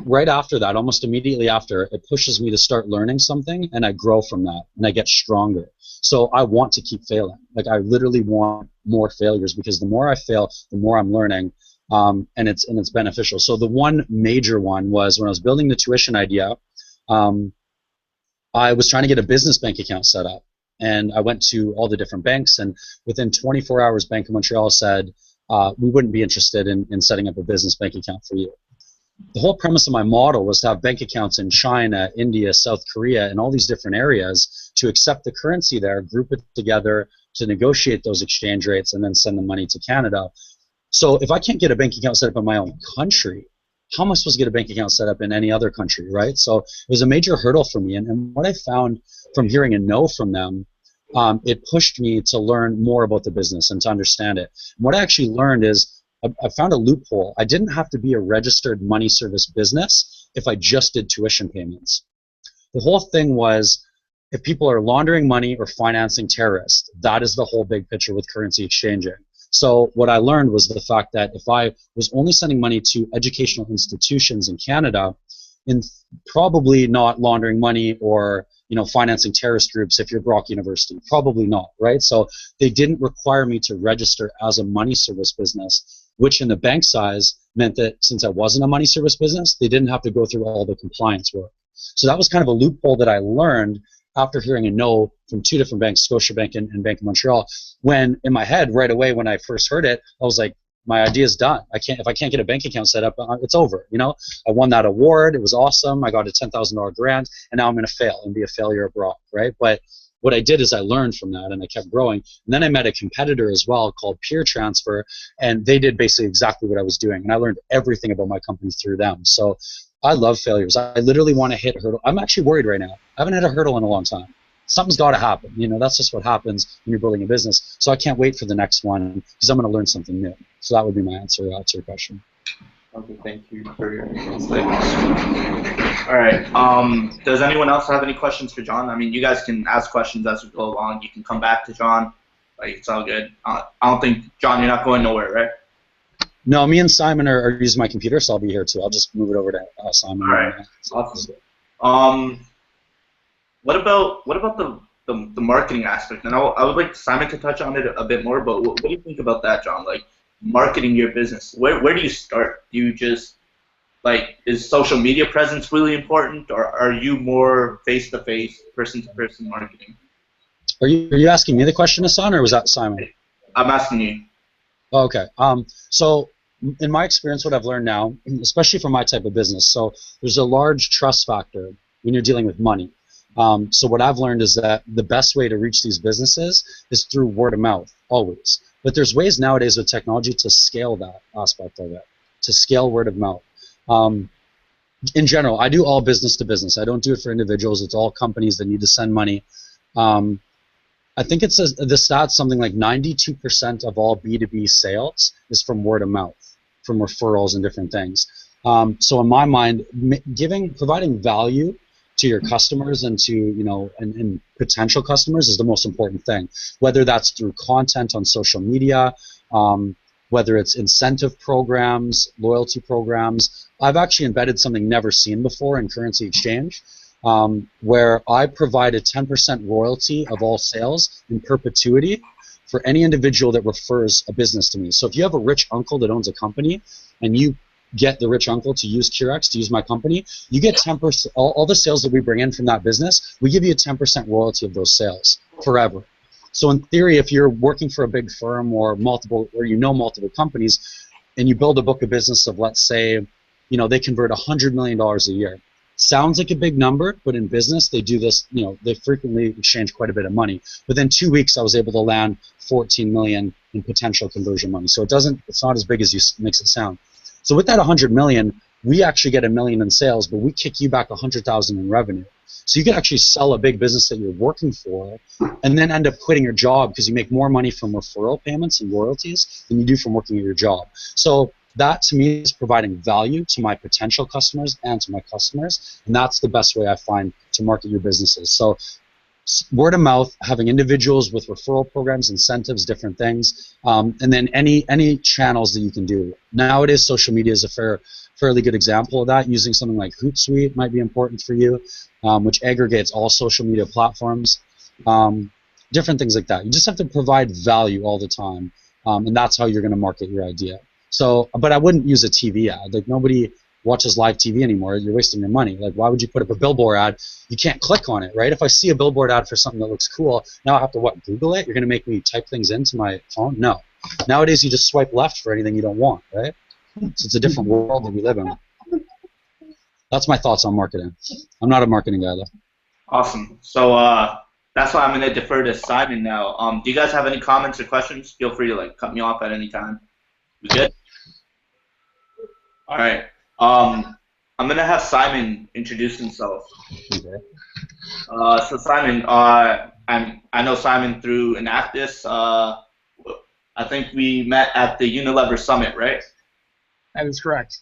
right after that, almost immediately after, it pushes me to start learning something, and I grow from that, and I get stronger. So I want to keep failing. Like, I literally want more failures, because the more I fail, the more I'm learning, and it's beneficial. So the one major one was when I was building the tuition idea, I was trying to get a business bank account set up, and I went to all the different banks, and within 24 hours, Bank of Montreal said, we wouldn't be interested in setting up a business bank account for you. The whole premise of my model was to have bank accounts in China, India, South Korea, and all these different areas, to accept the currency there, group it together, to negotiate those exchange rates, and then send the money to Canada. So if I can't get a bank account set up in my own country, how am I supposed to get a bank account set up in any other country, right? So it was a major hurdle for me. And what I found from hearing a no from them, it pushed me to learn more about the business and to understand it. And what I actually learned is I found a loophole. I didn't have to be a registered money service business if I just did tuition payments. The whole thing was, if people are laundering money or financing terrorists, that is the whole big picture with currency exchanging. So what I learned was the fact that if I was only sending money to educational institutions in Canada, in probably not laundering money or financing terrorist groups if you're Brock University, probably not, right? So they didn't require me to register as a money service business, which in the bank size meant that since I wasn't a money service business, they didn't have to go through all the compliance work. So that was kind of a loophole that I learned after hearing a no from two different banks, Scotiabank and Bank of Montreal, when in my head right away when I first heard it, I was like, my idea's done. If I can't get a bank account set up, it's over. I won that award. It was awesome. I got a $10,000 grant, and now I'm going to fail and be a failure abroad, right? But what I did is I learned from that, and I kept growing. And then I met a competitor as well called Peer Transfer, and they did basically exactly what I was doing, and I learned everything about my company through them. So I love failures. I literally want to hit a hurdle. I'm actually worried right now. I haven't hit a hurdle in a long time. Something's got to happen. That's just what happens when you're building a business. So I can't wait for the next one because I'm going to learn something new. So that would be my answer to your question. Okay, thank you for your insight. All right. Does anyone else have any questions for John? I mean, you guys can ask questions as we go along. You can come back to John. Like, it's all good. I don't think, John, you're not going nowhere, right? No, me and Simon are using my computer, so I'll be here too. I'll just move it over to Simon. All right. Awesome. What about the marketing aspect? And I would like Simon to touch on it a bit more, but what do you think about that, John? Like, marketing your business. Where do you start? Do you just, like, is social media presence really important, or are you more face-to-face, person-to-person marketing? Are you asking me the question, Hassan, or was that Simon? I'm asking you. Oh, okay. So in my experience, what I've learned now, especially for my type of business, so there's a large trust factor when you're dealing with money. So what I've learned is that the best way to reach these businesses is through word of mouth, always. But there's ways nowadays with technology to scale that aspect of it, to scale word of mouth. In general, I do all business to business. I don't do it for individuals. It's all companies that need to send money. I think it says the stats something like 92% of all B2B sales is from word of mouth, from referrals and different things. So in my mind, providing value to your customers and to and potential customers is the most important thing. Whether that's through content on social media, whether it's incentive programs, loyalty programs. I've actually embedded something never seen before in currency exchange, where I provide a 10% royalty of all sales in perpetuity for any individual that refers a business to me. So if you have a rich uncle that owns a company and you get the rich uncle to use Curex, to use my company, you get 10%, all the sales that we bring in from that business, we give you a 10% royalty of those sales forever. So in theory, if you're working for a big firm or multiple companies, and you build a book of business of, let's say, they convert $100 million a year. Sounds like a big number, but in business, they do this, they frequently exchange quite a bit of money. Within 2 weeks, I was able to land 14 million in potential conversion money. So it's not as big as makes it sound. So with that 100 million, we actually get $1 million in sales, but we kick you back 100,000 in revenue. So you can actually sell a big business that you're working for and then end up quitting your job because you make more money from referral payments and royalties than you do from working at your job. So that, to me, is providing value to my potential customers and to my customers, and that's the best way I find to market your businesses. So word of mouth, having individuals with referral programs, incentives, different things, and then any channels that you can do. Nowadays, social media is a fairly good example of that. Using something like Hootsuite might be important for you, which aggregates all social media platforms, different things like that. You just have to provide value all the time, and that's how you're going to market your idea. So, but I wouldn't use a TV ad. Like, nobody watches live TV anymore. You're wasting your money. Like, why would you put up a billboard ad? You can't click on it, right? If I see a billboard ad for something that looks cool, now I have to, Google it? You're going to make me type things into my phone? No. Nowadays, you just swipe left for anything you don't want, right? So it's a different world that we live in. That's my thoughts on marketing. I'm not a marketing guy, though. Awesome. So that's why I'm going to defer to Simon now. Do you guys have any comments or questions? Feel free to cut me off at any time. We good? All right. I'm going to have Simon introduce himself. Okay. So Simon, I know Simon through Enactus. I think we met at the Unilever Summit, right? That is correct.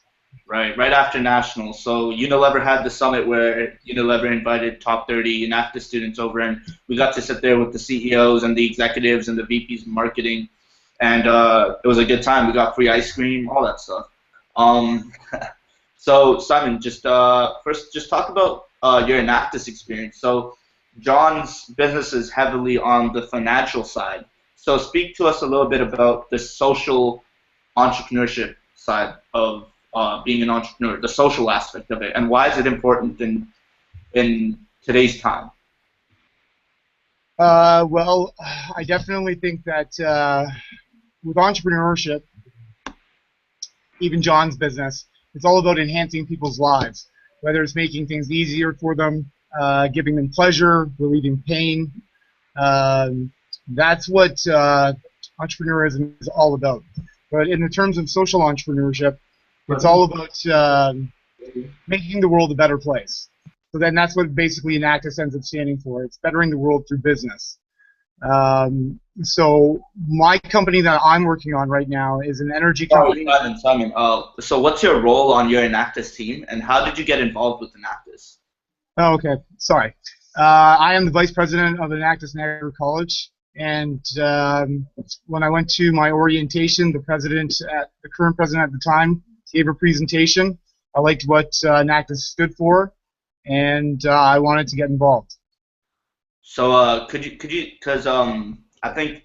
Right after Nationals. So Unilever had the summit where Unilever invited top 30 Enactus students over, and we got to sit there with the CEOs and the executives and the VPs of marketing, and it was a good time. We got free ice cream, all that stuff. So Simon, just first, just talk about your Enactus experience. So John's business is heavily on the financial side. So speak to us a little bit about the social entrepreneurship side of being an entrepreneur, the social aspect of it, and why is it important in today's time? Well, I definitely think that with entrepreneurship, even John's business, it's all about enhancing people's lives, whether it's making things easier for them, giving them pleasure, relieving pain. That's what entrepreneurism is all about. But in the terms of social entrepreneurship, it's all about making the world a better place. So then that's what basically Enactus ends up standing for. It's bettering the world through business. So my company that I'm working on right now is an energy company. Simon. So what's your role on your Enactus team, and how did you get involved with Enactus? Oh, okay. Sorry. I am the vice president of Enactus Niagara College, and when I went to my orientation, the current president at the time, gave a presentation. I liked what Enactus stood for, and I wanted to get involved. So could you, because I think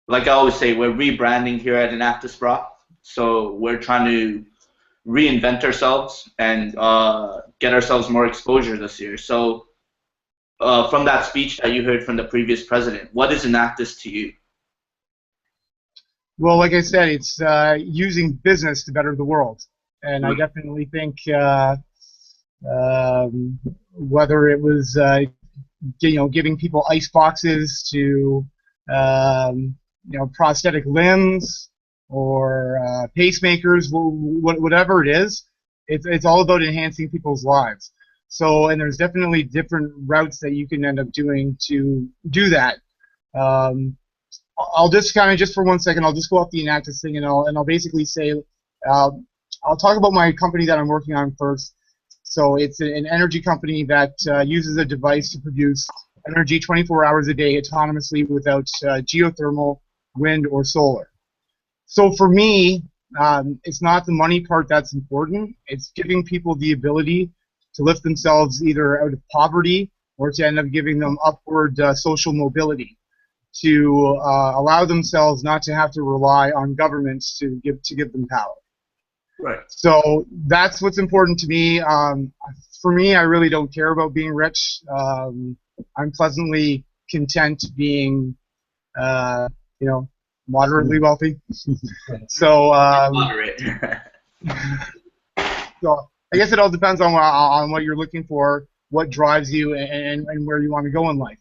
like I always say, we're rebranding here at Enactus Bra. So we're trying to reinvent ourselves and get ourselves more exposure this year. So from that speech that you heard from the previous president, what is Enactus to you? Well, like I said, it's using business to better the world, and I definitely think whether it was giving people ice boxes to prosthetic limbs or pacemakers, whatever it is, it's all about enhancing people's lives. So, and there's definitely different routes that you can end up doing to do that. I'll just just for 1 second, I'll just go off the Enactus thing, and I'll basically say, I'll talk about my company that I'm working on first. So it's an energy company that uses a device to produce energy 24 hours a day autonomously without geothermal, wind, or solar. So for me, it's not the money part that's important. It's giving people the ability to lift themselves either out of poverty or to end up giving them upward social mobility, to allow themselves not to have to rely on governments to give them power. Right. So that's what's important to me. For me, I really don't care about being rich. I'm pleasantly content being, moderately wealthy. So, Moderate. so I guess it all depends on what you're looking for, what drives you, and where you want to go in life.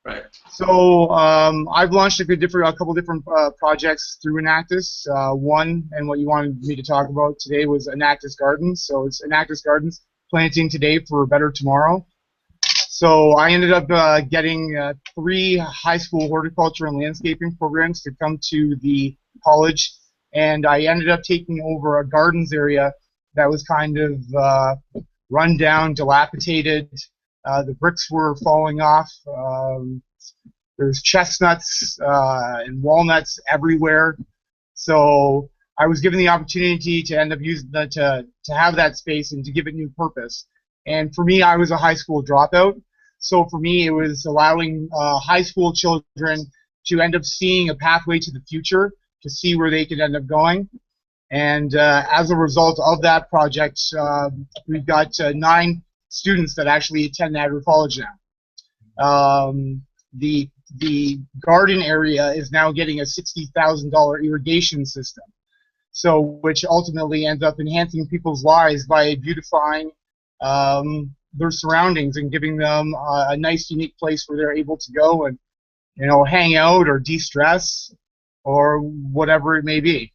Right. So I've launched a couple different projects through Enactus. One, and what you wanted me to talk about today, was Enactus Gardens. So it's Enactus Gardens, planting today for a better tomorrow. So I ended up getting 3 high school horticulture and landscaping programs to come to the college, and I ended up taking over a gardens area that was kind of run down, dilapidated. The bricks were falling off. There's chestnuts and walnuts everywhere. So I was given the opportunity to end up using to have that space and to give it new purpose. And for me, I was a high school dropout. So for me, it was allowing high school children to end up seeing a pathway to the future, to see where they could end up going. And as a result of that project, we've got 9 students that actually attend Niagara College now. The garden area is now getting a $60,000 irrigation system, so which ultimately ends up enhancing people's lives by beautifying their surroundings and giving them a nice, unique place where they're able to go and hang out or de-stress or whatever it may be.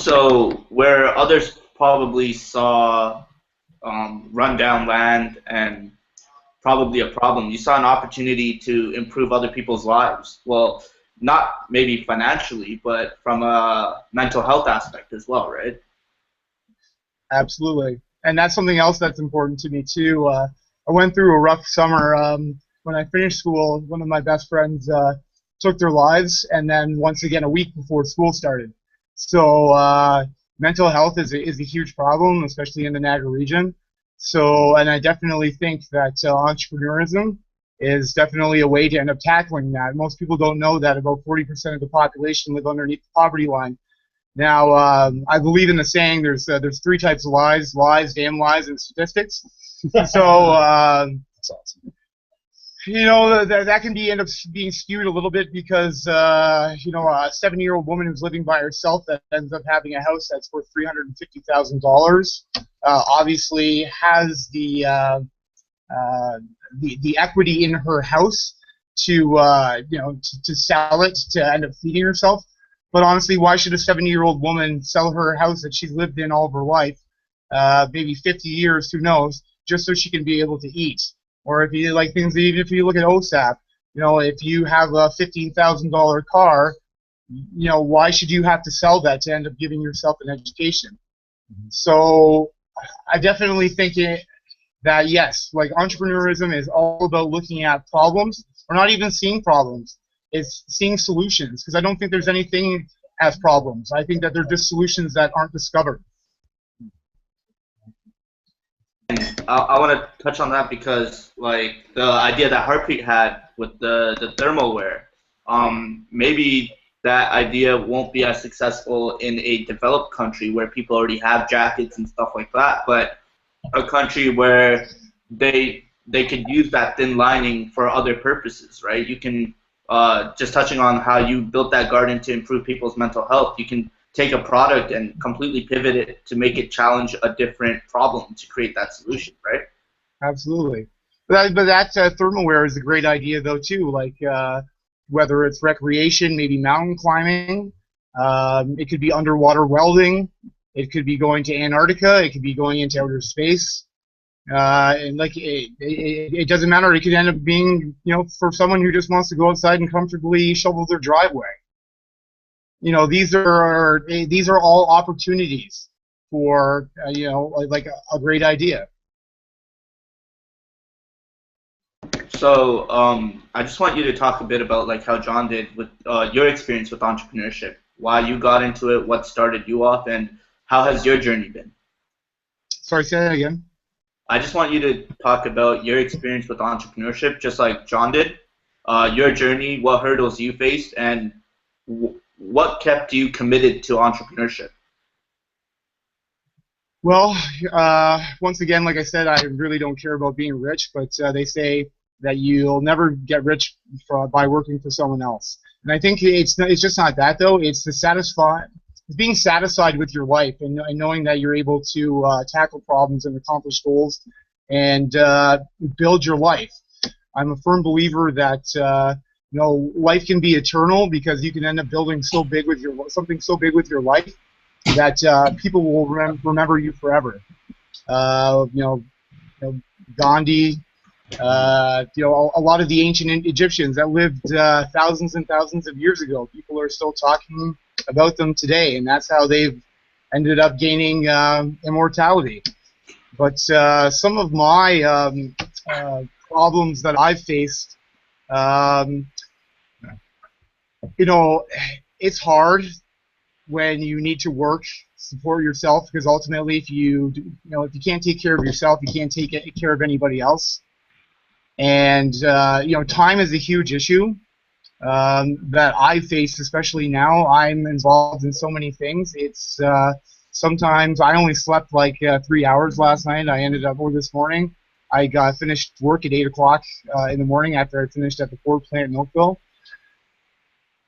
So where others probably saw rundown land and probably a problem, you saw an opportunity to improve other people's lives. Well, not maybe financially, but from a mental health aspect as well, right? Absolutely. And that's something else that's important to me too. I went through a rough summer. When I finished school, one of my best friends took their lives, and then once again a week before school started. So mental health is a huge problem, especially in the Niagara region. So, and I definitely think that entrepreneurism is definitely a way to end up tackling that. Most people don't know that about 40% of the population live underneath the poverty line. Now, I believe in the saying there's 3 types of lies: damn lies, and statistics. So, that's awesome. That can end up being skewed a little bit because, a 70-year-old woman who's living by herself that ends up having a house that's worth $350,000 obviously has the equity in her house to sell it to end up feeding herself. But honestly, why should a 70-year-old woman sell her house that she's lived in all of her life, maybe 50 years, who knows, just so she can be able to eat? Or if you like things, even if you look at OSAP, you know, if you have a $15,000 car, you know, why should you have to sell that to end up giving yourself an education? So I definitely think that yes, like entrepreneurism is all about looking at problems, or not even seeing problems. It's seeing solutions, because I don't think there's anything as problems. I think that they're just solutions that aren't discovered. I want to touch on that because, like, the idea that Harpreet had with the thermalware, maybe that idea won't be as successful in a developed country where people already have jackets and stuff like that, but a country where they could use that thin lining for other purposes, right? You can, just touching on how you built that garden to improve people's mental health, you can take a product and completely pivot it to make it challenge a different problem to create that solution, right? Absolutely. But that thermalware is a great idea, though, too. Like, whether it's recreation, maybe mountain climbing, it could be underwater welding, it could be going to Antarctica, it could be going into outer space. And like it doesn't matter. It could end up being, you know, for someone who just wants to go outside and comfortably shovel their driveway. You know, these are all opportunities for you know, like a great idea. So I just want you to talk a bit about like how John did with your experience with entrepreneurship, why you got into it, what started you off, and how has your journey been? Sorry, say that again. I just want you to talk about your experience with entrepreneurship, just like John did, your journey, what hurdles you faced, and what kept you committed to entrepreneurship. Well, once again, like I said, I really don't care about being rich, but they say that you'll never get rich by working for someone else. And I think it's just not that, though. It's being satisfied with your life and knowing that you're able to tackle problems and accomplish goals and build your life. I'm a firm believer that you know, life can be eternal because you can end up building something so big with your life that people will remember you forever. You know, Gandhi, you know, a lot of the ancient Egyptians that lived thousands and thousands of years ago. People are still talking about them today, and that's how they've ended up gaining immortality. But some of my problems that I've faced, you know, it's hard when you need to work, support yourself, because ultimately, if you can't take care of yourself, you can't take care of anybody else. And you know, time is a huge issue that I face, especially now. I'm involved in so many things. It's sometimes I only slept like 3 hours last night. I ended up, or this morning, I finished work at 8 o'clock in the morning after I finished at the Ford plant in Oakville.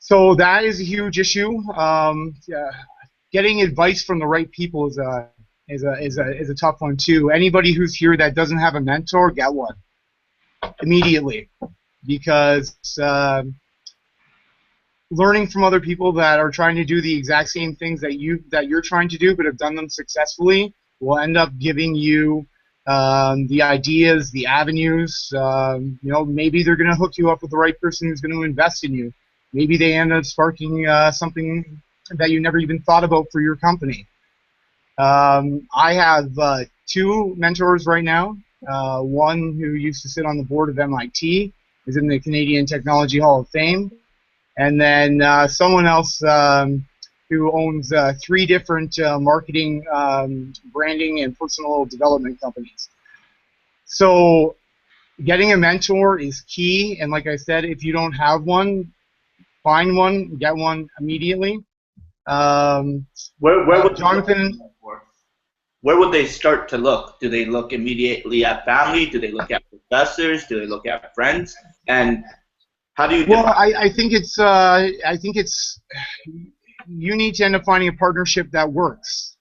So that is a huge issue. Getting advice from the right people is a tough one too. Anybody who's here that doesn't have a mentor, get one immediately, because learning from other people that are trying to do the exact same things that you're trying to do but have done them successfully will end up giving you the ideas, the avenues. You know, maybe they're going to hook you up with the right person who's going to invest in you. Maybe they end up sparking something that you never even thought about for your company. I have 2 mentors right now. One who used to sit on the board of MIT, is in the Canadian Technology Hall of Fame, and then someone else who owns 3 different marketing, branding, and personal development companies. So getting a mentor is key, and like I said, if you don't have one, find one, get one immediately. Where would Jonathan? Where would they start to look? Do they look immediately at family? Do they look at professors? Do they look at friends? And how do you? Well, I think it's you need to end up finding a partnership that works.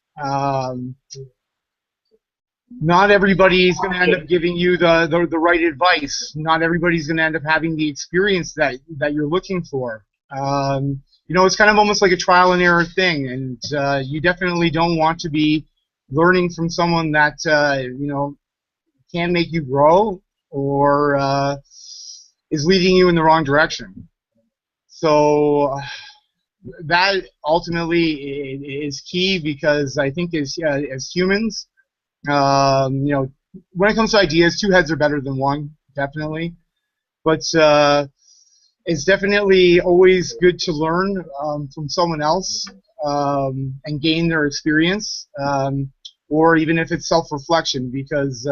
Not everybody's going to end up giving you the right advice. Not everybody's going to end up having the experience that you're looking for. You know, it's kind of almost like a trial and error thing, and you definitely don't want to be learning from someone that you know, can make you grow. or is leading you in the wrong direction. So that ultimately is key, because I think as humans, when it comes to ideas, two heads are better than one, definitely. But it's definitely always good to learn from someone else and gain their experience, or even if it's self-reflection, because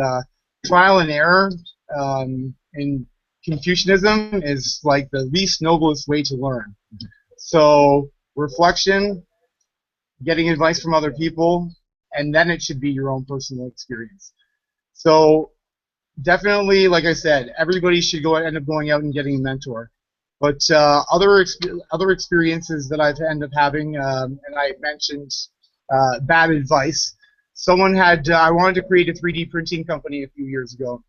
trial and error in Confucianism is like the least noblest way to learn. So reflection, getting advice from other people, and then it should be your own personal experience. So definitely, like I said, everybody should end up going out and getting a mentor. But other experiences that I've ended up having, and I mentioned bad advice. Someone had, I wanted to create a 3D printing company a few years ago,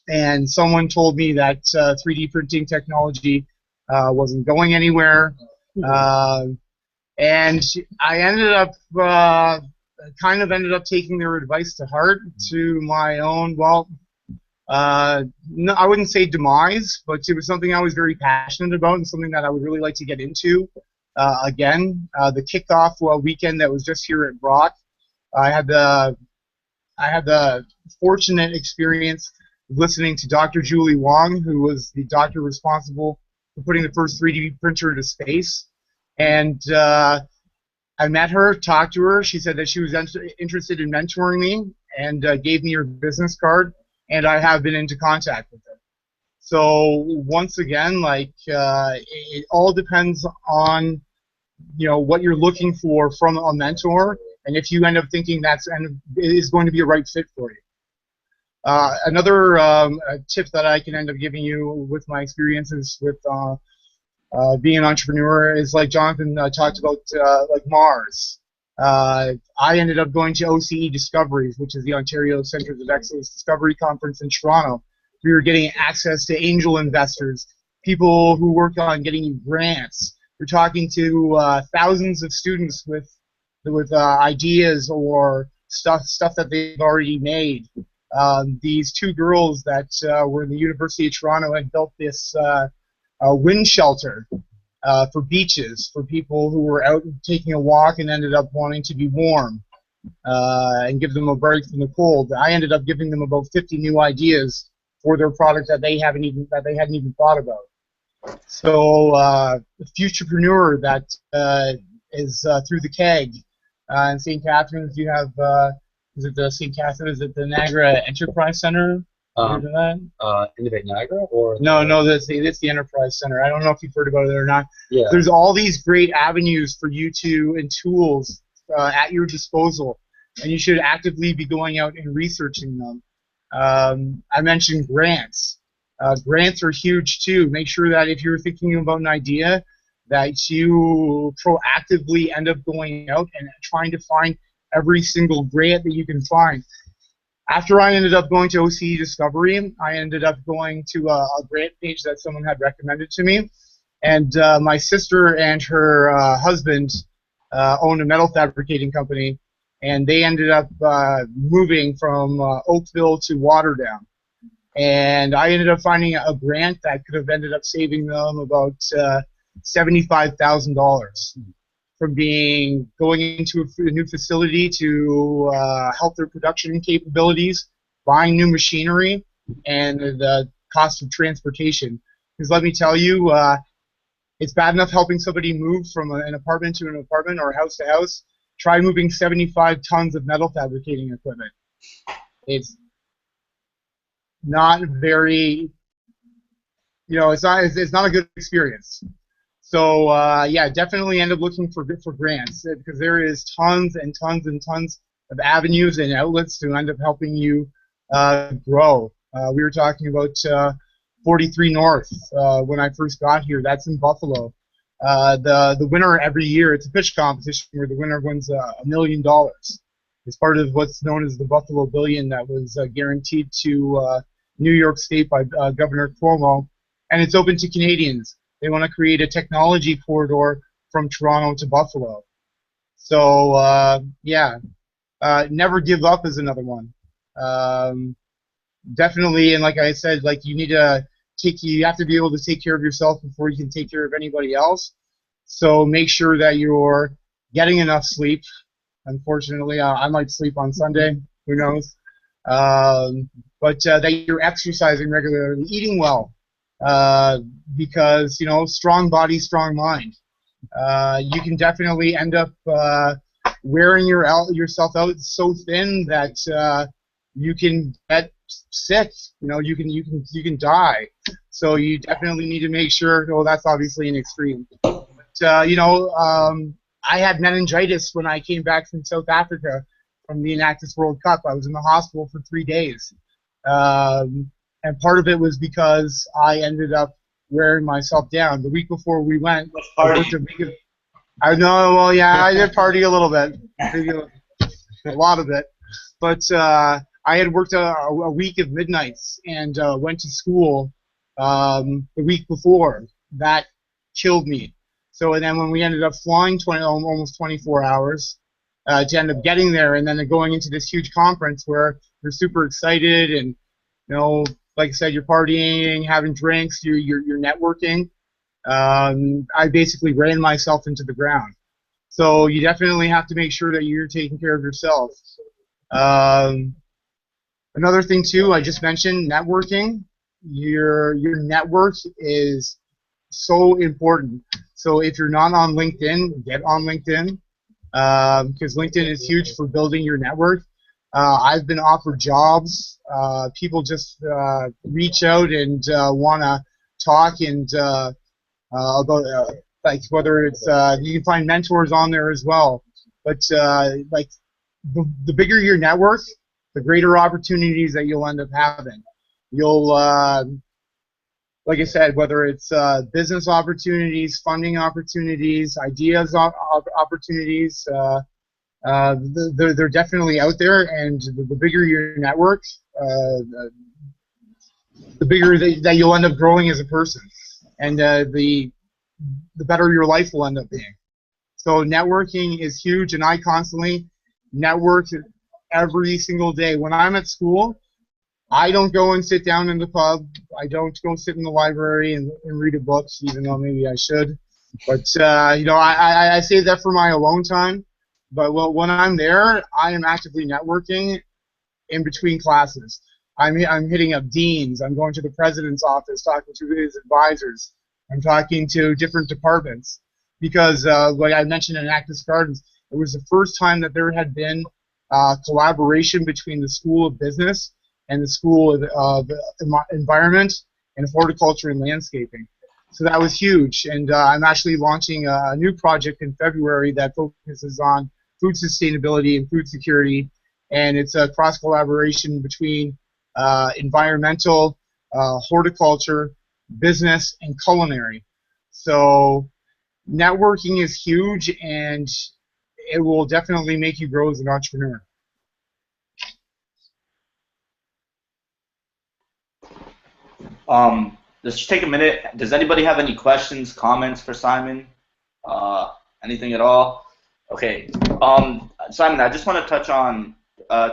and someone told me that 3D printing technology wasn't going anywhere, and I ended up kind of ended up taking their advice to heart, to my own, well, no, I wouldn't say demise, but it was something I was very passionate about and something that I would really like to get into again. The kickoff weekend that was just here at Brock, I had the fortunate experience of listening to Dr. Julie Wong, who was the doctor responsible for putting the first 3D printer into space. And I met her, talked to her. She said that she was interested in mentoring me, and gave me her business card, and I have been into contact with her. So once again, like it all depends on what you're looking for from a mentor, and if you end up thinking is going to be a right fit for you. Another tip that I can end up giving you with my experiences with being an entrepreneur is, like Jonathan talked about, like Mars. I ended up going to OCE Discoveries, which is the Ontario Centres of Excellence Discovery Conference in Toronto. We were getting access to angel investors, people who work on getting you grants. We're talking to thousands of students with ideas or stuff that they've already made. These two girls that were in the University of Toronto had built this wind shelter for beaches, for people who were out taking a walk and ended up wanting to be warm, and give them a break from the cold. I ended up giving them about 50 new ideas for their product that they hadn't even thought about. So the Futurepreneur that is through the KEG in St. Catharines. You have is it the St. Catharines? Is it the Niagara Enterprise Center? Innovate Niagara, or no, that's the Enterprise Center. I don't know if you've heard about it or not. Yeah. There's all these great avenues for you and tools at your disposal, and you should actively be going out and researching them. I mentioned grants. Grants are huge too. Make sure that if you're thinking about an idea, that you proactively end up going out and trying to find every single grant that you can find. After I ended up going to OCE Discovery, I ended up going to a grant page that someone had recommended to me. And my sister and her husband own a metal fabricating company, and they ended up moving from Oakville to Waterdown. And I ended up finding a grant that could have ended up saving them about $75,000 from going into a new facility to help their production capabilities, buying new machinery, and the cost of transportation. Because let me tell you, it's bad enough helping somebody move from an apartment to an apartment or house to house. Try moving 75 tons of metal fabricating equipment. It's not very, it's not a good experience. So yeah, definitely end up looking for grants, because there is tons and tons and tons of avenues and outlets to end up helping you grow. We were talking about 43 North when I first got here. That's in Buffalo. The winner every year, it's a pitch competition where the winner wins $1 million. It's part of what's known as the Buffalo Billion that was guaranteed to New York State by Governor Cuomo, and it's open to Canadians. They want to create a technology corridor from Toronto to Buffalo. So yeah, never give up is another one. definitely, and like I said, like you have to be able to take care of yourself before you can take care of anybody else. So make sure that you're getting enough sleep. Unfortunately, I might sleep on Sunday. Who knows? But that you're exercising regularly, eating well, because strong body, strong mind. You can definitely end up wearing yourself out so thin that you can get sick. You can die. So you definitely need to make sure. Well, that's obviously an extreme. But I had meningitis when I came back from South Africa from the Enactus World Cup. I was in the hospital for 3 days. And part of it was because I ended up wearing myself down. The week before we went, I know, well, yeah, I did party a little bit. Maybe a lot of it. But I had worked a week of midnights and went to school the week before. That killed me. So and then when we ended up flying almost 24 hours to end up getting there and then going into this huge conference where you're super excited and, like I said, you're partying, having drinks, you're networking. I basically ran myself into the ground. So you definitely have to make sure that you're taking care of yourself. Another thing too, I just mentioned networking. Your network is so important. So if you're not on LinkedIn, get on LinkedIn, because LinkedIn is huge for building your network. I've been offered jobs. People just reach out and want to talk and about like whether it's you can find mentors on there as well. But like the bigger your network, the greater opportunities that you'll end up having. You'll like I said, whether it's business opportunities, funding opportunities, ideas opportunities, they're definitely out there. And the bigger your network, the bigger that you'll end up growing as a person, and the better your life will end up being. So networking is huge, and I constantly network every single day. When I'm at school, I don't go and sit down in the pub. I don't go sit in the library and read a book, even though maybe I should. But I save that for my alone time. But when I'm there, I am actively networking in between classes. I'm hitting up deans. I'm going to the president's office, talking to his advisors. I'm talking to different departments because, like I mentioned in Enactus Gardens, it was the first time that there had been collaboration between the School of Business and the School of Environment and Horticulture and Landscaping. So that was huge, and I'm actually launching a new project in February that focuses on food sustainability and food security, and it's a cross-collaboration between environmental, horticulture, business, and culinary. So networking is huge, and it will definitely make you grow as an entrepreneur. Let's take a minute. Does anybody have any questions, comments for Simon? Anything at all? Okay. Simon, I just want to touch on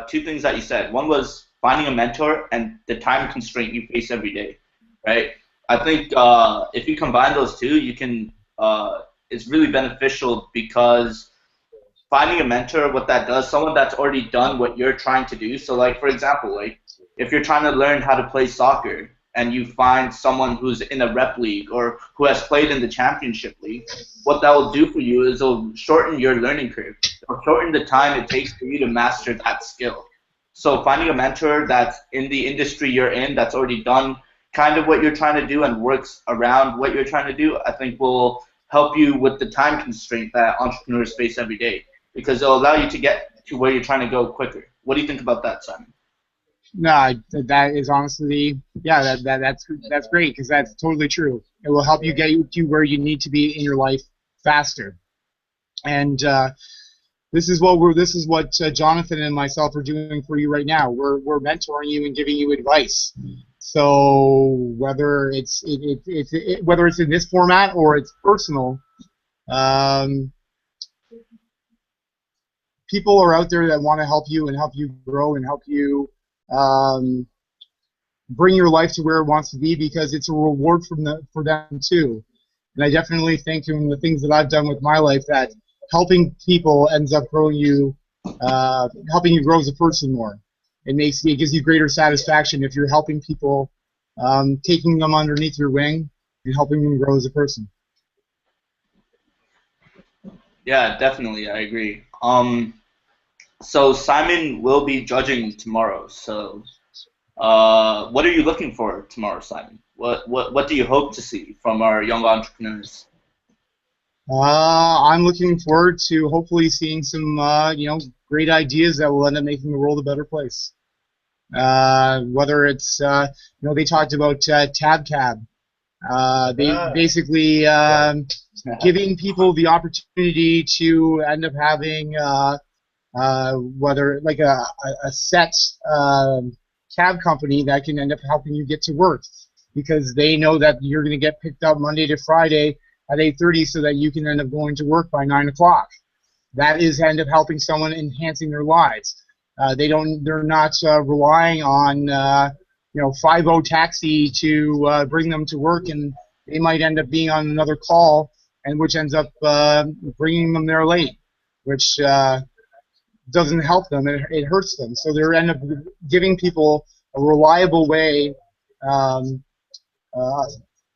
2 things that you said. One was finding a mentor and the time constraint you face every day, right? I think if you combine those 2, you can. It's really beneficial because finding a mentor, what that does, someone that's already done what you're trying to do. So, like for example, like if you're trying to learn how to play soccer and you find someone who's in a rep league or who has played in the championship league, what that will do for you is it'll shorten your learning curve. It'll shorten the time it takes for you to master that skill. So finding a mentor that's in the industry you're in, that's already done kind of what you're trying to do and works around what you're trying to do, I think will help you with the time constraint that entrepreneurs face every day, because it'll allow you to get to where you're trying to go quicker. What do you think about that, Simon? No, that is honestly, yeah, that's great because that's totally true. It will help you get you to where you need to be in your life faster. And this is what Jonathan and myself are doing for you right now. We're mentoring you and giving you advice. So whether it's whether it's in this format or it's personal, people are out there that want to help you and help you grow and help you bring your life to where it wants to be, because it's a reward for them too. And I definitely think in the things that I've done with my life that helping people ends up growing you, helping you grow as a person more. It gives you greater satisfaction if you're helping people, taking them underneath your wing and helping them grow as a person. Yeah, definitely, I agree. So Simon will be judging tomorrow. So, what are you looking for tomorrow, Simon? What do you hope to see from our young entrepreneurs? I'm looking forward to hopefully seeing some, great ideas that will end up making the world a better place. Whether it's, they talked about TabCab. Basically giving people the opportunity to end up having whether like a set cab company that can end up helping you get to work, because they know that you're going to get picked up Monday to Friday at 8:30 so that you can end up going to work by 9 o'clock. That is end up helping someone, enhancing their lives. They're not relying on 5-0 taxi to bring them to work, and they might end up being on another call, and which ends up bringing them there late, which doesn't help them. It hurts them. So they end up giving people a reliable way,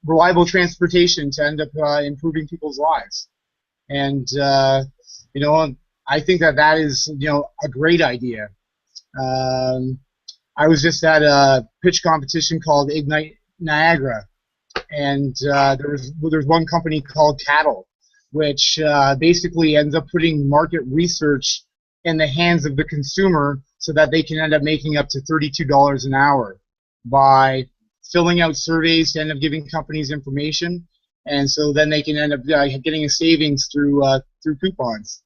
reliable transportation to end up improving people's lives. And I think that is a great idea. I was just at a pitch competition called Ignite Niagara, and there's one company called Cattle, which basically ends up putting market research in the hands of the consumer so that they can end up making up to $32 an hour by filling out surveys to end up giving companies information, and so then they can end up getting a savings through coupons.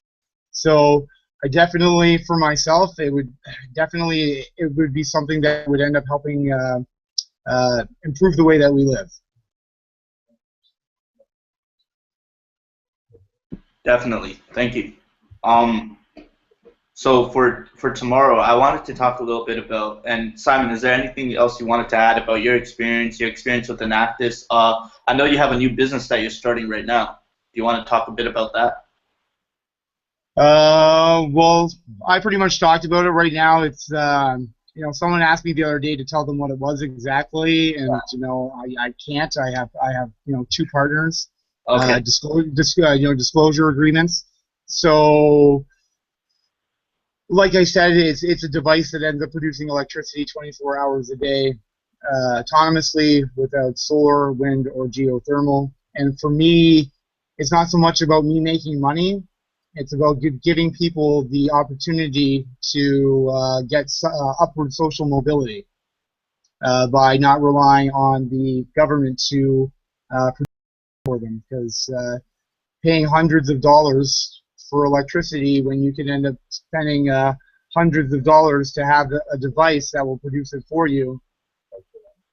So I definitely, for myself, it would be something that would end up helping improve the way that we live. Definitely, thank you. So for tomorrow, I wanted to talk a little bit about, and Simon, is there anything else you wanted to add about your experience with Enactus? I know you have a new business that you're starting right now. Do you want to talk a bit about that? Well, I pretty much talked about it. Right now, it's someone asked me the other day to tell them what it was exactly, and I can't. I have 2 partners. Okay. Disclosure agreements. So, like I said, it's a device that ends up producing electricity 24 hours a day, autonomously, without solar, wind, or geothermal. And for me, it's not so much about me making money. It's about giving people the opportunity to get upward social mobility by not relying on the government to produce for them. Because paying hundreds of dollars for electricity when you can end up spending hundreds of dollars to have a device that will produce it for you,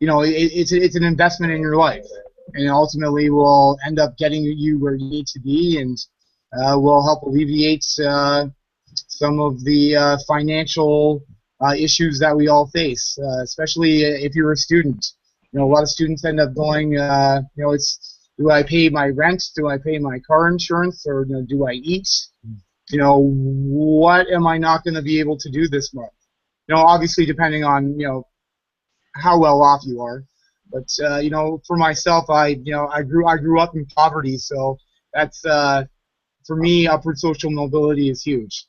it's an investment in your life, and ultimately will end up getting you where you need to be, and will help alleviate some of the financial issues that we all face, especially if you're a student. A lot of students end up going, it's, do I pay my rent? Do I pay my car insurance? Or do I eat? What am I not going to be able to do this month? Obviously depending on how well off you are. But for myself, I grew up in poverty, so that's for me, upward social mobility is huge.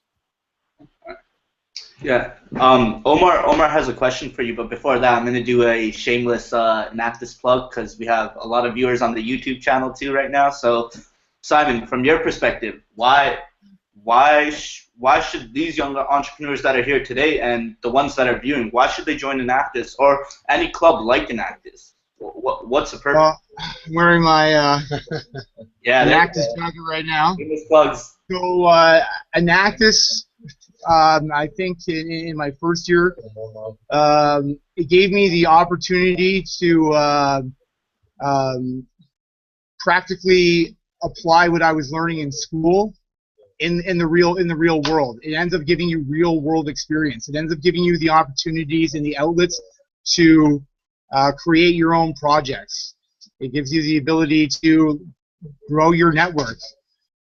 Yeah. Omar has a question for you, but before that, I'm going to do a shameless Enactus plug, because we have a lot of viewers on the YouTube channel too right now. So, Simon, from your perspective, why should these young entrepreneurs that are here today and the ones that are viewing, why should they join Enactus or any club like Enactus? What's the purpose? Well, I'm wearing my Enactus jacket right now. Shameless plugs. So Enactus. I think in my first year, it gave me the opportunity to practically apply what I was learning in school in the real world. It ends up giving you real world experience. It ends up giving you the opportunities and the outlets to create your own projects. It gives you the ability to grow your network.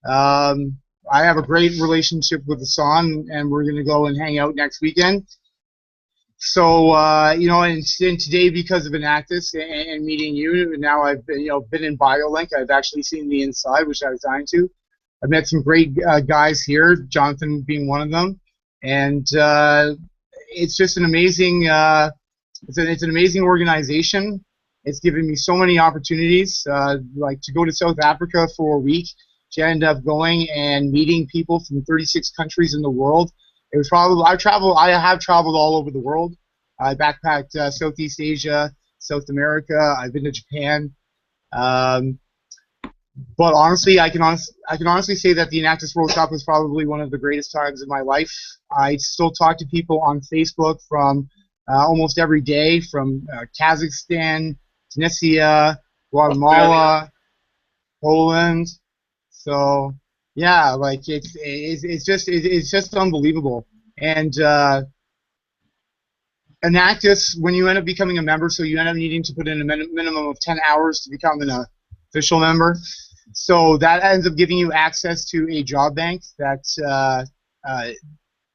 I have a great relationship with Hassan, and we're going to go and hang out next weekend. So, and today, because of Enactus and meeting you, now I've been in BioLinc. I've actually seen the inside, which I was dying to. I've met some great guys here, Jonathan being one of them, and it's just an amazing. It's an amazing organization. It's given me so many opportunities, like to go to South Africa for a week, to end up going and meeting people from 36 countries in the world. It was probably I have traveled all over the world. I backpacked Southeast Asia, South America. I've been to Japan. But honestly, I can honestly say that the Enactus World Cup was probably one of the greatest times of my life. I still talk to people on Facebook from almost every day, from Kazakhstan, Tunisia, Guatemala, Poland. So yeah, like it's just unbelievable. And Enactus, when you end up becoming a member, so you end up needing to put in a minimum of 10 hours to become an official member. So that ends up giving you access to a job bank that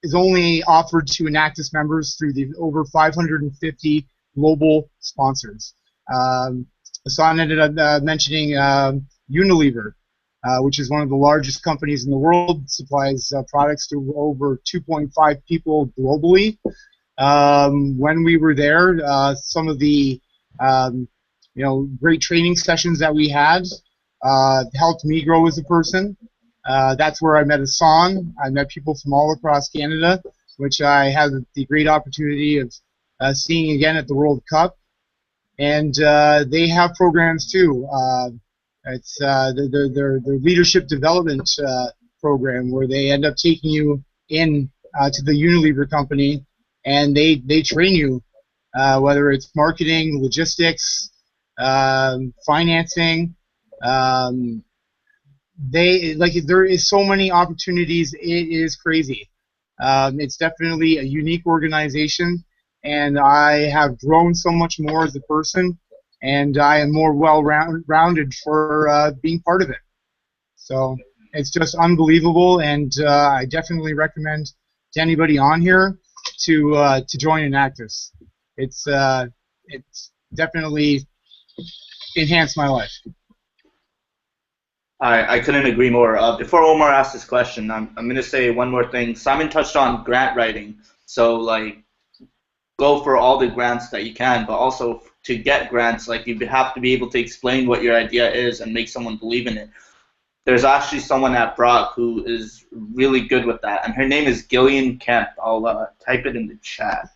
is only offered to Enactus members through the over 550 global sponsors. Hassan ended up mentioning Unilever, which is one of the largest companies in the world, supplies products to over 2.5 people globally. When we were there, some of the great training sessions that we had helped me grow as a person. That's where I met Hassan. I met people from all across Canada, which I had the great opportunity of seeing again at the World Cup. And they have programs too. It's their leadership development program, where they end up taking you in to the Unilever company, and they train you, whether it's marketing, logistics, financing. There is so many opportunities. It is crazy. It's definitely a unique organization, and I have grown so much more as a person, and I am more well-rounded for being part of it. So it's just unbelievable, and I definitely recommend to anybody on here to join Enactus. It's definitely enhanced my life. I couldn't agree more. Before Omar asks this question, I'm going to say one more thing. Simon touched on grant writing. So, like, go for all the grants that you can, but also to get grants, like, you have to be able to explain what your idea is and make someone believe in it. There's actually someone at Brock who is really good with that, and her name is Gillian Kemp. I'll type it in the chat.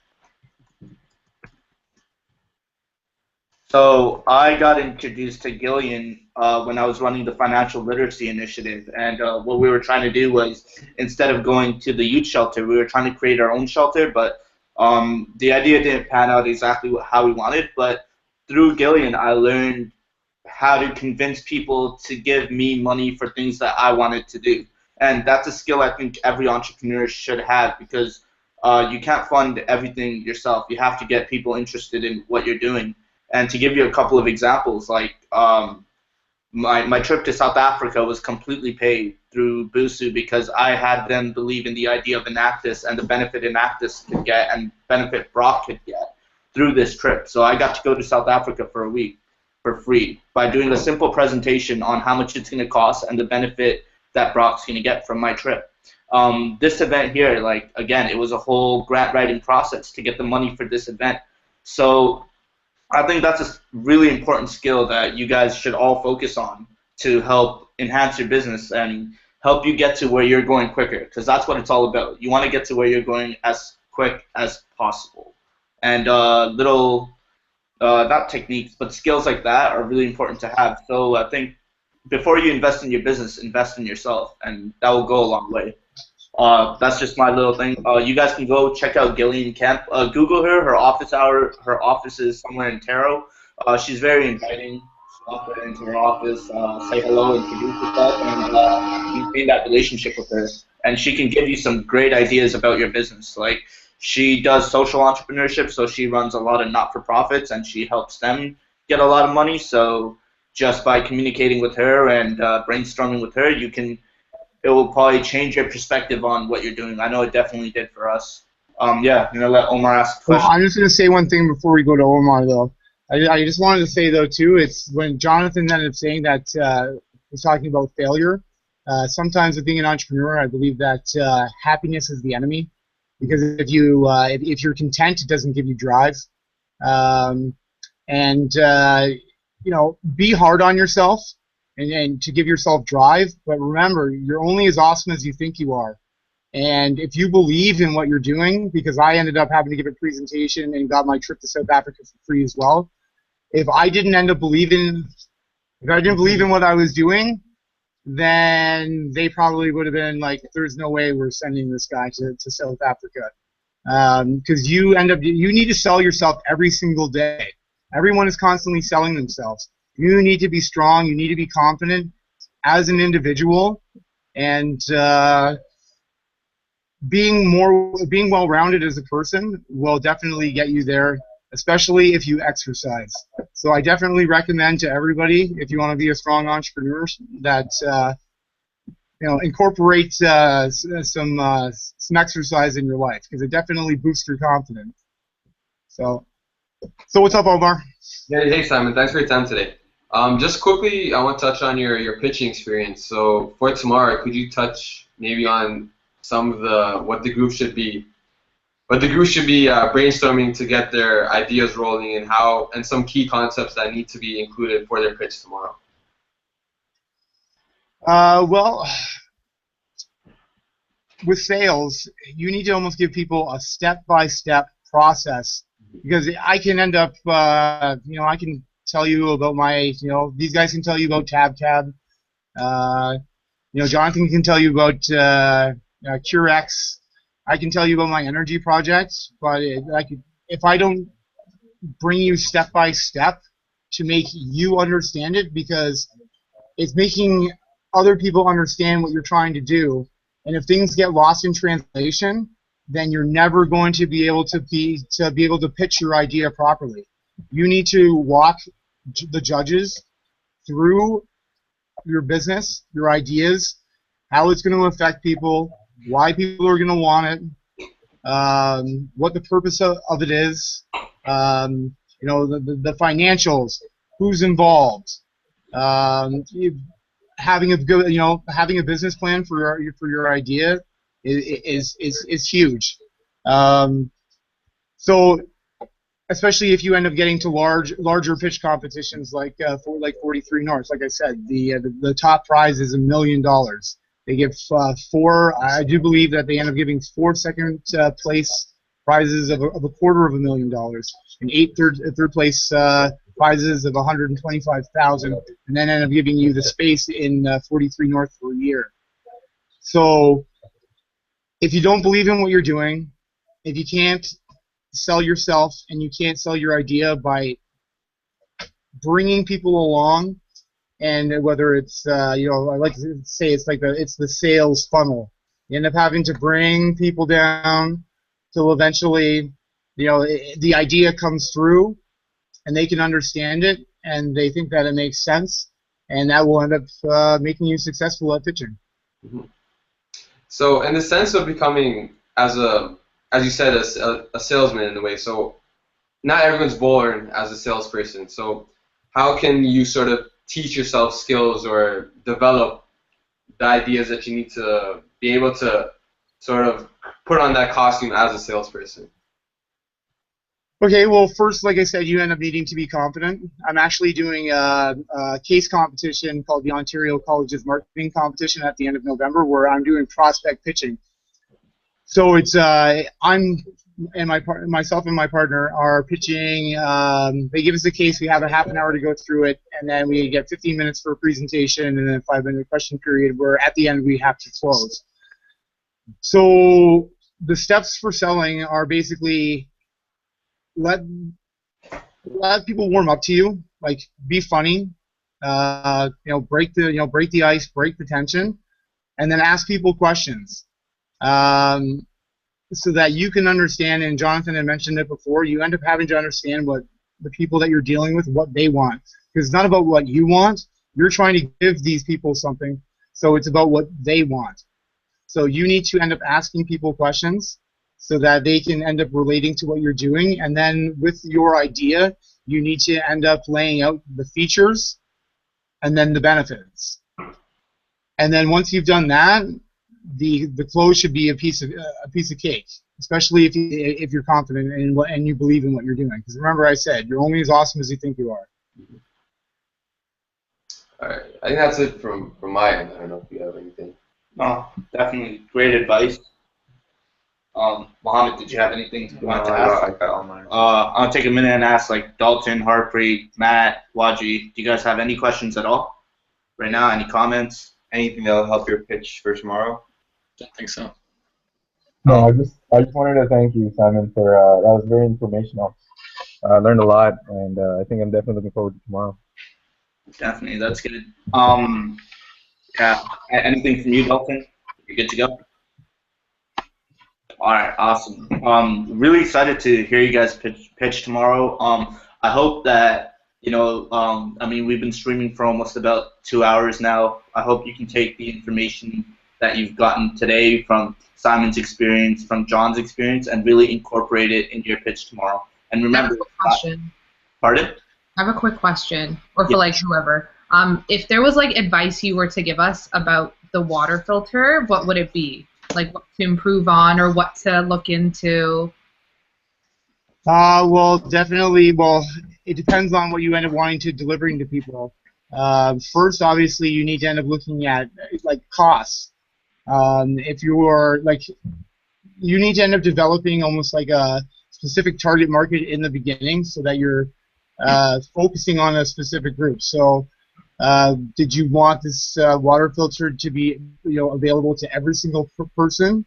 So I got introduced to Gillian when I was running the Financial Literacy Initiative, and what we were trying to do was, instead of going to the youth shelter, we were trying to create our own shelter, but the idea didn't pan out exactly how we wanted. But through Gillian, I learned how to convince people to give me money for things that I wanted to do, and that's a skill I think every entrepreneur should have, because you can't fund everything yourself. You have to get people interested in what you're doing. And to give you a couple of examples, like my trip to South Africa was completely paid through Busu, because I had them believe in the idea of Enactus and the benefit Enactus could get and benefit Brock could get through this trip. So I got to go to South Africa for a week for free by doing a simple presentation on how much it's going to cost and the benefit that Brock's going to get from my trip. This event here, like, again, it was a whole grant writing process to get the money for this event. So I think that's a really important skill that you guys should all focus on to help enhance your business and help you get to where you're going quicker, because that's what it's all about. You want to get to where you're going as quick as possible. And not techniques, but skills like that are really important to have. So I think before you invest in your business, invest in yourself, and that will go a long way. That's just my little thing. You guys can go check out Gillian Kemp. Google her. Her office is somewhere in Taro. She's very inviting. Walk her into her office, say hello, introduce yourself, and maintain that relationship with her. And she can give you some great ideas about your business. Like, she does social entrepreneurship, so she runs a lot of not-for-profits and she helps them get a lot of money. So just by communicating with her and brainstorming with her, it will probably change your perspective on what you're doing. I know it definitely did for us. Yeah, I'm gonna let Omar ask a Well, question. I'm just going to say one thing before we go to Omar, though. I just wanted to say, though, too, it's when Jonathan ended up saying that was talking about failure. Sometimes with being an entrepreneur, I believe that happiness is the enemy, because if you're content, it doesn't give you drive. Be hard on yourself and to give yourself drive. But remember, you're only as awesome as you think you are. And if you believe in what you're doing, because I ended up having to give a presentation and got my trip to South Africa for free as well. If I didn't believe in what I was doing, then they probably would have been like, there's no way we're sending this guy to South Africa. Because you need to sell yourself every single day. Everyone is constantly selling themselves. You need to be strong. You need to be confident as an individual, and being well-rounded as a person will definitely get you there, especially if you exercise. So I definitely recommend to everybody, if you want to be a strong entrepreneur, that incorporate some exercise in your life, because it definitely boosts your confidence. So what's up, Omar? Yeah, hey Simon, thanks for your time today. Just quickly, I want to touch on your pitching experience. So for tomorrow, could you touch maybe on some of what the group should be brainstorming to get their ideas rolling, and some key concepts that need to be included for their pitch tomorrow? Well, with sales, you need to almost give people a step-by-step process, because I can end up, I can tell you about these guys can tell you about TabCab. Jonathan can tell you about Curex. I can tell you about my energy projects, but if I don't bring you step by step to make you understand it, because it's making other people understand what you're trying to do, and if things get lost in translation, then you're never going to be able to pitch your idea properly. You need to walk the judges through your business, your ideas, how it's going to affect people, why people are going to want it, what the purpose of it is, the financials, who's involved, having a business plan for your idea is huge. So especially if you end up getting to larger pitch competitions like 43 North. Like I said, the top prize is $1 million. They give I do believe that they end up giving 4 second place prizes of $250,000, and 8 third place prizes of $125,000, and then end up giving you the space in 43 North for a year. So if you don't believe in what you're doing, if you can't sell yourself and you can't sell your idea by bringing people along, and whether it's I like to say it's the sales funnel. You end up having to bring people down till eventually the idea comes through and they can understand it and they think that it makes sense, and that will end up making you successful at pitching. Mm-hmm. So in the sense of becoming, as you said, a salesman in a way, so not everyone's born as a salesperson. So how can you sort of teach yourself skills or develop the ideas that you need to be able to sort of put on that costume as a salesperson? Okay, well, first, like I said, you end up needing to be confident. I'm actually doing a case competition called the Ontario Colleges Marketing Competition at the end of November, where I'm doing prospect pitching. So it's myself and my partner are pitching. They give us a case. We have a half an hour to go through it, and then we get 15 minutes for a presentation, and then a 5-minute question period where at the end we have to close. So the steps for selling are basically let people warm up to you, like be funny, break the ice, break the tension, and then ask people questions. so that you can understand, and Jonathan had mentioned it before, you end up having to understand what the people that you're dealing with, what they want. Because it's not about what you want. You're trying to give these people something, so it's about what they want. So you need to end up asking people questions so that they can end up relating to what you're doing. And then with your idea, you need to end up laying out the features and then the benefits. And then once you've done that, the close should be a piece of cake, especially if you're confident in what and you believe in what you're doing. Because remember, I said you're only as awesome as you think you are. All right, I think that's it from my end. I don't know if you have anything. No, definitely great advice. Mohammed, did you have anything you want to ask? I got all mine. I'll take a minute and ask like Dalton, Harpreet, Matt, Waji. Do you guys have any questions at all right now? Any comments? Anything that'll help your pitch for tomorrow? Don't think so. No, I just wanted to thank you, Simon, for that was very informational. I learned a lot, and I think I'm definitely looking forward to tomorrow. Definitely, that's good. Yeah. Anything from you, Dalton? You good to go? All right, awesome. Really excited to hear you guys pitch tomorrow. I hope that I mean, we've been streaming for almost about 2 hours now. I hope you can take the information that you've gotten today from Simon's experience, from John's experience, and really incorporate it into your pitch tomorrow. And remember, question. Pardon? I have a quick question, or for like whoever. If there was like advice you were to give us about the water filter, what would it be? Like what to improve on or what to look into? Well, definitely. Well, it depends on what you end up wanting to delivering to people. First, obviously, you need to end up looking at like costs. If you're like, you need to end up developing almost like a specific target market in the beginning, so that you're focusing on a specific group. So, did you want this water filter to be available to every single person?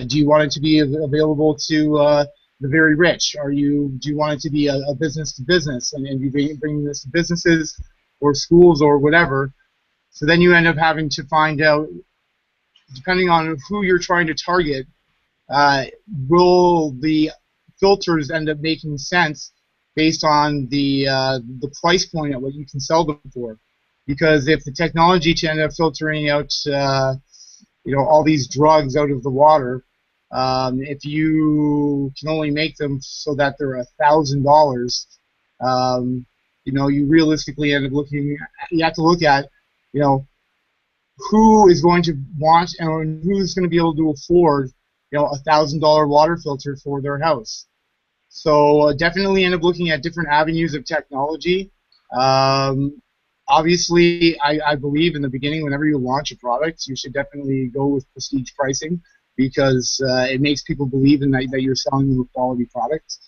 Do you want it to be available to the very rich? Do you want it to be a business to business, and you bring this to businesses or schools or whatever? So then you end up having to find out, depending on who you're trying to target, will the filters end up making sense based on the price point at what you can sell them for? Because if the technology to end up filtering out all these drugs out of the water, if you can only make them so that they're $1,000, you realistically end up looking. You have to look at, who is going to want and who's going to be able to afford, $1,000 water filter for their house. So definitely end up looking at different avenues of technology. Obviously, I believe in the beginning, whenever you launch a product, you should definitely go with prestige pricing, because it makes people believe in that you're selling them a quality product.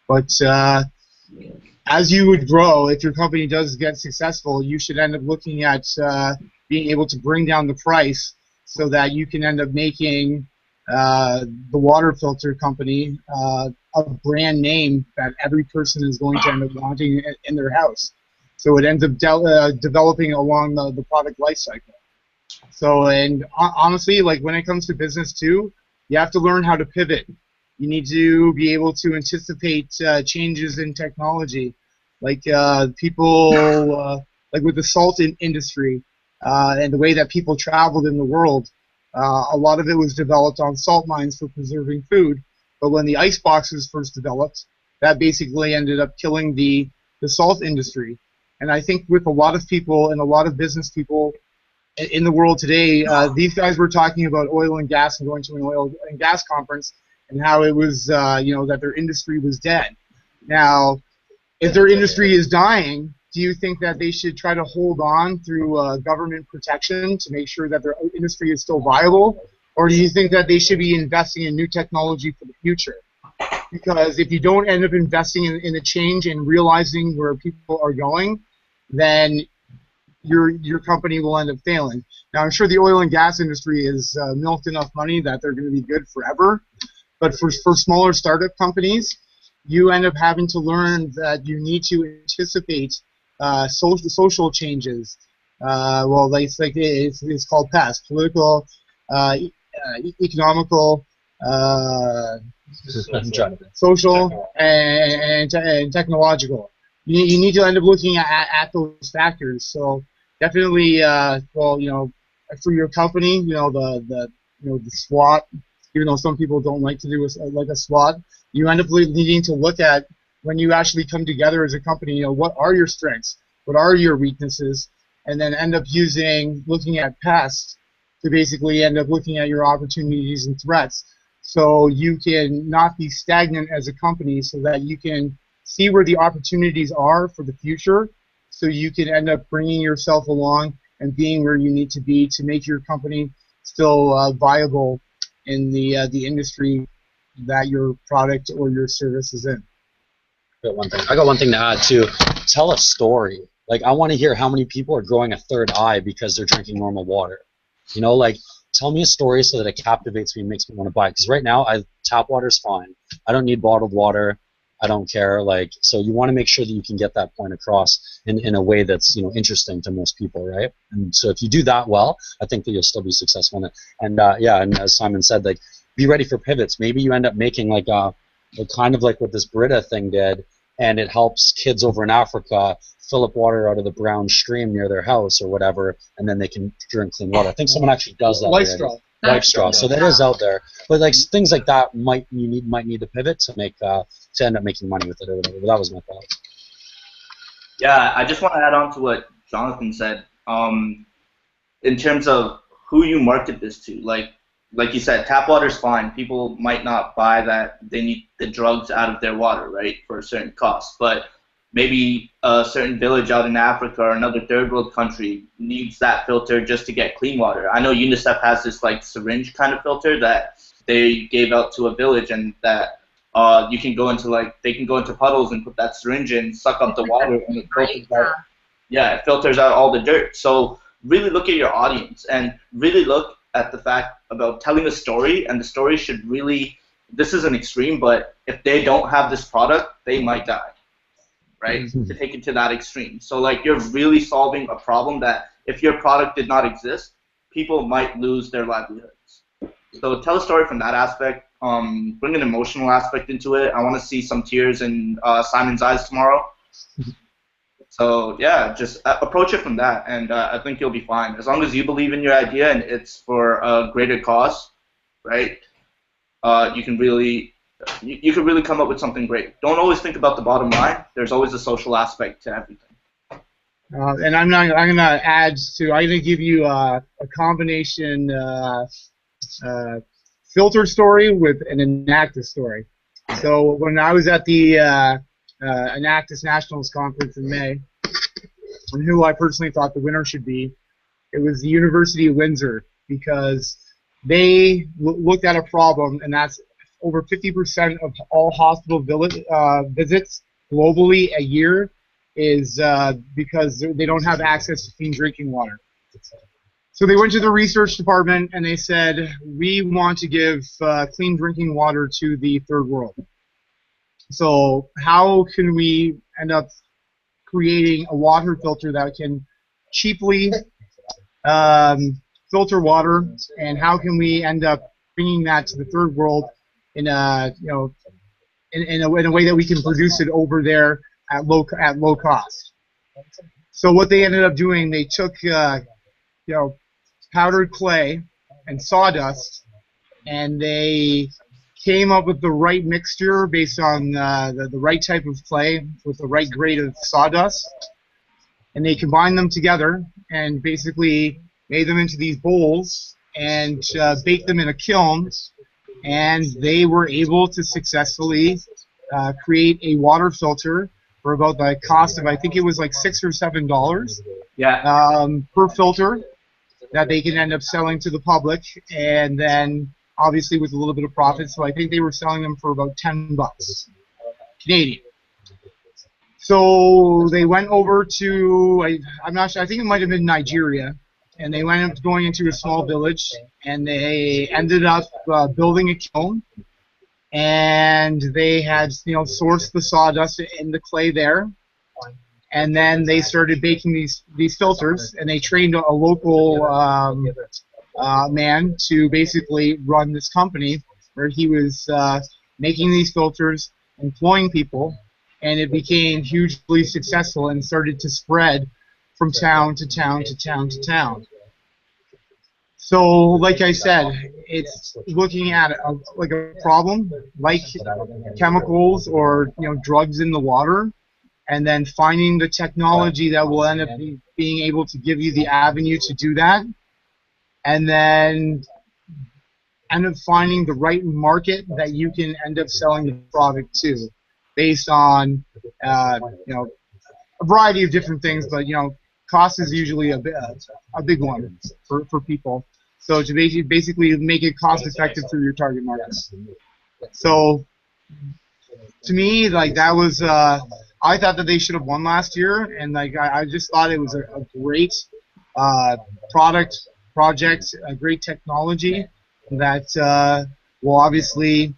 But as you would grow, if your company does get successful, you should end up looking at being able to bring down the price so that you can end up making the water filter company a brand name that every person is going to end up wanting in their house. So it ends up developing along the product life cycle. So, and honestly, like when it comes to business too, you have to learn how to pivot. You need to be able to anticipate changes in technology, like people, like with the salt industry and the way that people traveled in the world. A lot of it was developed on salt mines for preserving food, but when the ice box was first developed, that basically ended up killing the salt industry. And I think with a lot of people and a lot of business people in the world today, these guys were talking about oil and gas and going to an oil and gas conference and how it was, that their industry was dead. Now, if their industry is dying, do you think that they should try to hold on through government protection to make sure that their industry is still viable? Or do you think that they should be investing in new technology for the future? Because if you don't end up investing in a change and realizing where people are going, then your company will end up failing. Now, I'm sure the oil and gas industry is milked enough money that they're going to be good forever. But for smaller startup companies, you end up having to learn that you need to anticipate social changes. Well, it's called PEST, political, economical, social, and technological. You need to end up looking at those factors. So definitely, well, for your company, the SWOT. Even though some people don't like to do a SWOT, you end up needing to look at when you actually come together as a company. What are your strengths? What are your weaknesses? And then end up looking at pests to basically end up looking at your opportunities and threats. So you can not be stagnant as a company, so that you can see where the opportunities are for the future, so you can end up bringing yourself along and being where you need to be to make your company still viable in the industry that your product or your service is in. I got one thing to add too. Tell a story. Like, I want to hear how many people are growing a third eye because they're drinking normal water. Like, tell me a story so that it captivates me and makes me want to buy it. Because right now, tap water's fine. I don't need bottled water. I don't care. Like, so you want to make sure that you can get that point across in a way that's interesting to most people, right? And so if you do that well, I think that you'll still be successful in it. And yeah, and as Simon said, like, be ready for pivots. Maybe you end up making like kind of like what this Brita thing did, and it helps kids over in Africa fill up water out of the brown stream near their house or whatever, and then they can drink clean water. I think someone actually does that. Life straw. So that is out there, but like things like that might need to pivot to end up making money with it or whatever. But that was my thought. Yeah, I just want to add on to what Jonathan said. In terms of who you market this to, like you said, tap water's fine. People might not buy that. They need the drugs out of their water, right, for a certain cost. But maybe a certain village out in Africa or another third world country needs that filter just to get clean water. I know UNICEF has this like syringe kind of filter that they gave out to a village, and that you can go into they can go into puddles and put that syringe in, suck up the water, and it filters out. Yeah, it filters out all the dirt. So really look at your audience and really look at the fact about telling a story, and the story should really, this is an extreme, but if they don't have this product, they might die, right? To take it to that extreme. So like you're really solving a problem that if your product did not exist, people might lose their livelihoods. So tell a story from that aspect, bring an emotional aspect into it. I want to see some tears in Simon's eyes tomorrow. So yeah, just approach it from that, and I think you'll be fine. As long as you believe in your idea and it's for a greater cause, right? You can really come up with something great. Don't always think about the bottom line. There's always a social aspect to everything. And I'm gonna give you a combination filter story with an Enactus story. So when I was at the Enactus Nationals Conference in May, and who I personally thought the winner should be, it was the University of Windsor, because they looked at a problem, and that's over 50% of all hospital visits globally a year is because they don't have access to clean drinking water. So they went to the research department and they said, we want to give clean drinking water to the third world. So how can we end up creating a water filter that can cheaply filter water, and how can we end up bringing that to the third world in a in a way that we can produce it over there at low cost? So what they ended up doing, they took powdered clay and sawdust, and they came up with the right mixture based on the right type of clay with the right grade of sawdust, and they combined them together and basically made them into these bowls and baked them in a kiln, and they were able to successfully create a water filter for about the cost of, I think it was like $6 or $7 per filter, that they can end up selling to the public, and then obviously with a little bit of profit. So I think they were selling them for about $10 Canadian. So they went over to, I'm not sure, I think it might have been Nigeria, and they went up going into a small village, and they ended up building a kiln, and they had sourced the sawdust and the clay there, and then they started baking these filters, and they trained a local man to basically run this company, where he was making these filters, employing people, and it became hugely successful and started to spread from town to town to town to town. So, like I said, it's looking at like a problem, like chemicals or drugs in the water, and then finding the technology that will end up being able to give you the avenue to do that, and then end up finding the right market that you can end up selling the product to, based on a variety of different things, but cost is usually a big one for people. So to basically make it cost effective for your target market. So to me, like, that was I thought that they should have won last year, and like I just thought it was a great project, a great technology that will obviously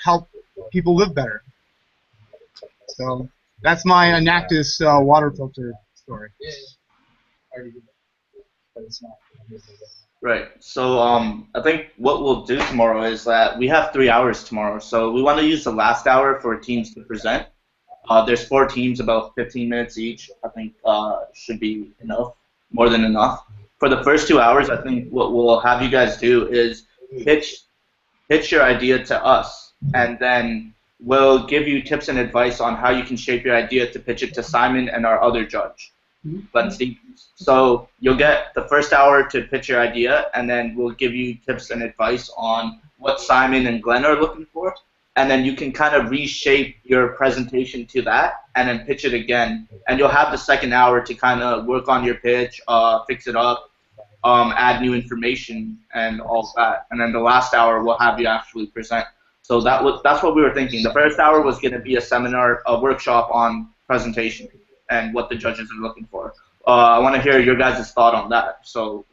help people live better. So that's my Enactus water filter story. Right. So I think what we'll do tomorrow is that we have 3 hours tomorrow. So we want to use the last hour for teams to present. There's 4 teams, about 15 minutes each. I think should be enough, more than enough. For the first 2 hours, I think what we'll have you guys do is pitch your idea to us, and then we'll give you tips and advice on how you can shape your idea to pitch it to Simon and our other judge, Glenn Stevens. So you'll get the first hour to pitch your idea, and then we'll give you tips and advice on what Simon and Glenn are looking for, and then you can kind of reshape your presentation to that, and then pitch it again. And you'll have the second hour to kind of work on your pitch, fix it up, add new information, and all that. And then the last hour we'll have you actually present. So that's what we were thinking. The first hour was going to be a seminar, a workshop on presentation and what the judges are looking for. I want to hear your guys' thought on that. So,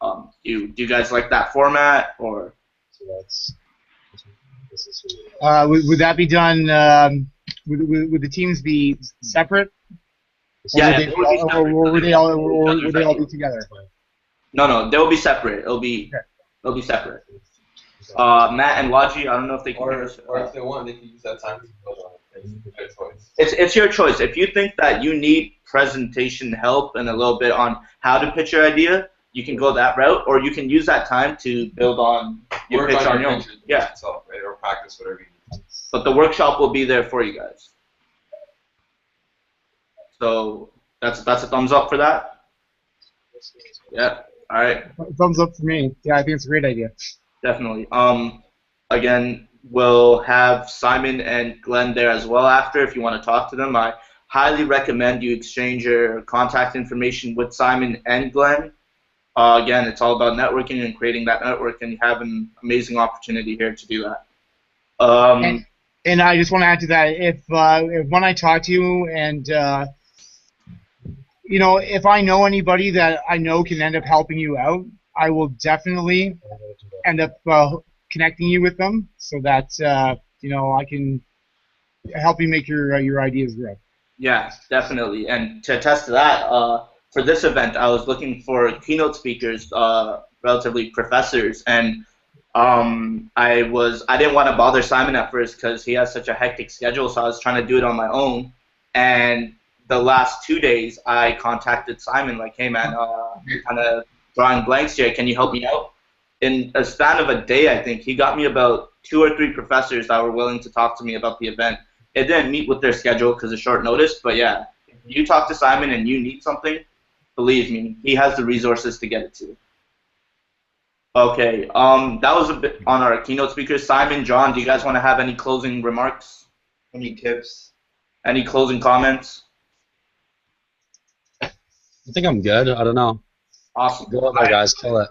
do you guys like that format, or? Would that be done? Would the teams be separate? Yeah, or would they all be together? No, they'll be separate. It'll be separate. Matt and Waji, I don't know if they can. Or if they want, they can use that time to build on it. It's their choice. It's your choice. If you think that you need presentation help and a little bit on how to pitch your idea, you can go that route, or you can use that time to build on your pitch on your own. Yeah. Itself, right? Or practice whatever you need. But the workshop will be there for you guys. So that's a thumbs up for that. Yeah. All right. Thumbs up for me. Yeah, I think it's a great idea. Definitely. Again, we'll have Simon and Glenn there as well after if you want to talk to them. I highly recommend you exchange your contact information with Simon and Glenn. Again, it's all about networking and creating that network, and you have an amazing opportunity here to do that. And I just want to add to that, if when I talk to you and if I know anybody that I know can end up helping you out, I will definitely end up connecting you with them so that I can help you make your ideas grow. Yeah, definitely. And to attest to that, for this event, I was looking for keynote speakers, relatively professors, and I didn't want to bother Simon at first because he has such a hectic schedule, so I was trying to do it on my own. And the last 2 days, I contacted Simon, like, hey man, kind of drawing blanks here, can you help me out? In a span of a day, I think, he got me about 2 or 3 professors that were willing to talk to me about the event. It didn't meet with their schedule because of short notice, but yeah, if you talk to Simon and you need something, believe me, he has the resources to get it to you. Okay, that was a bit on our keynote speakers. Simon, John, do you guys want to have any closing remarks? Any tips? Any closing comments? I think I'm good. I don't know. Awesome. Go out there, guys. Kill it.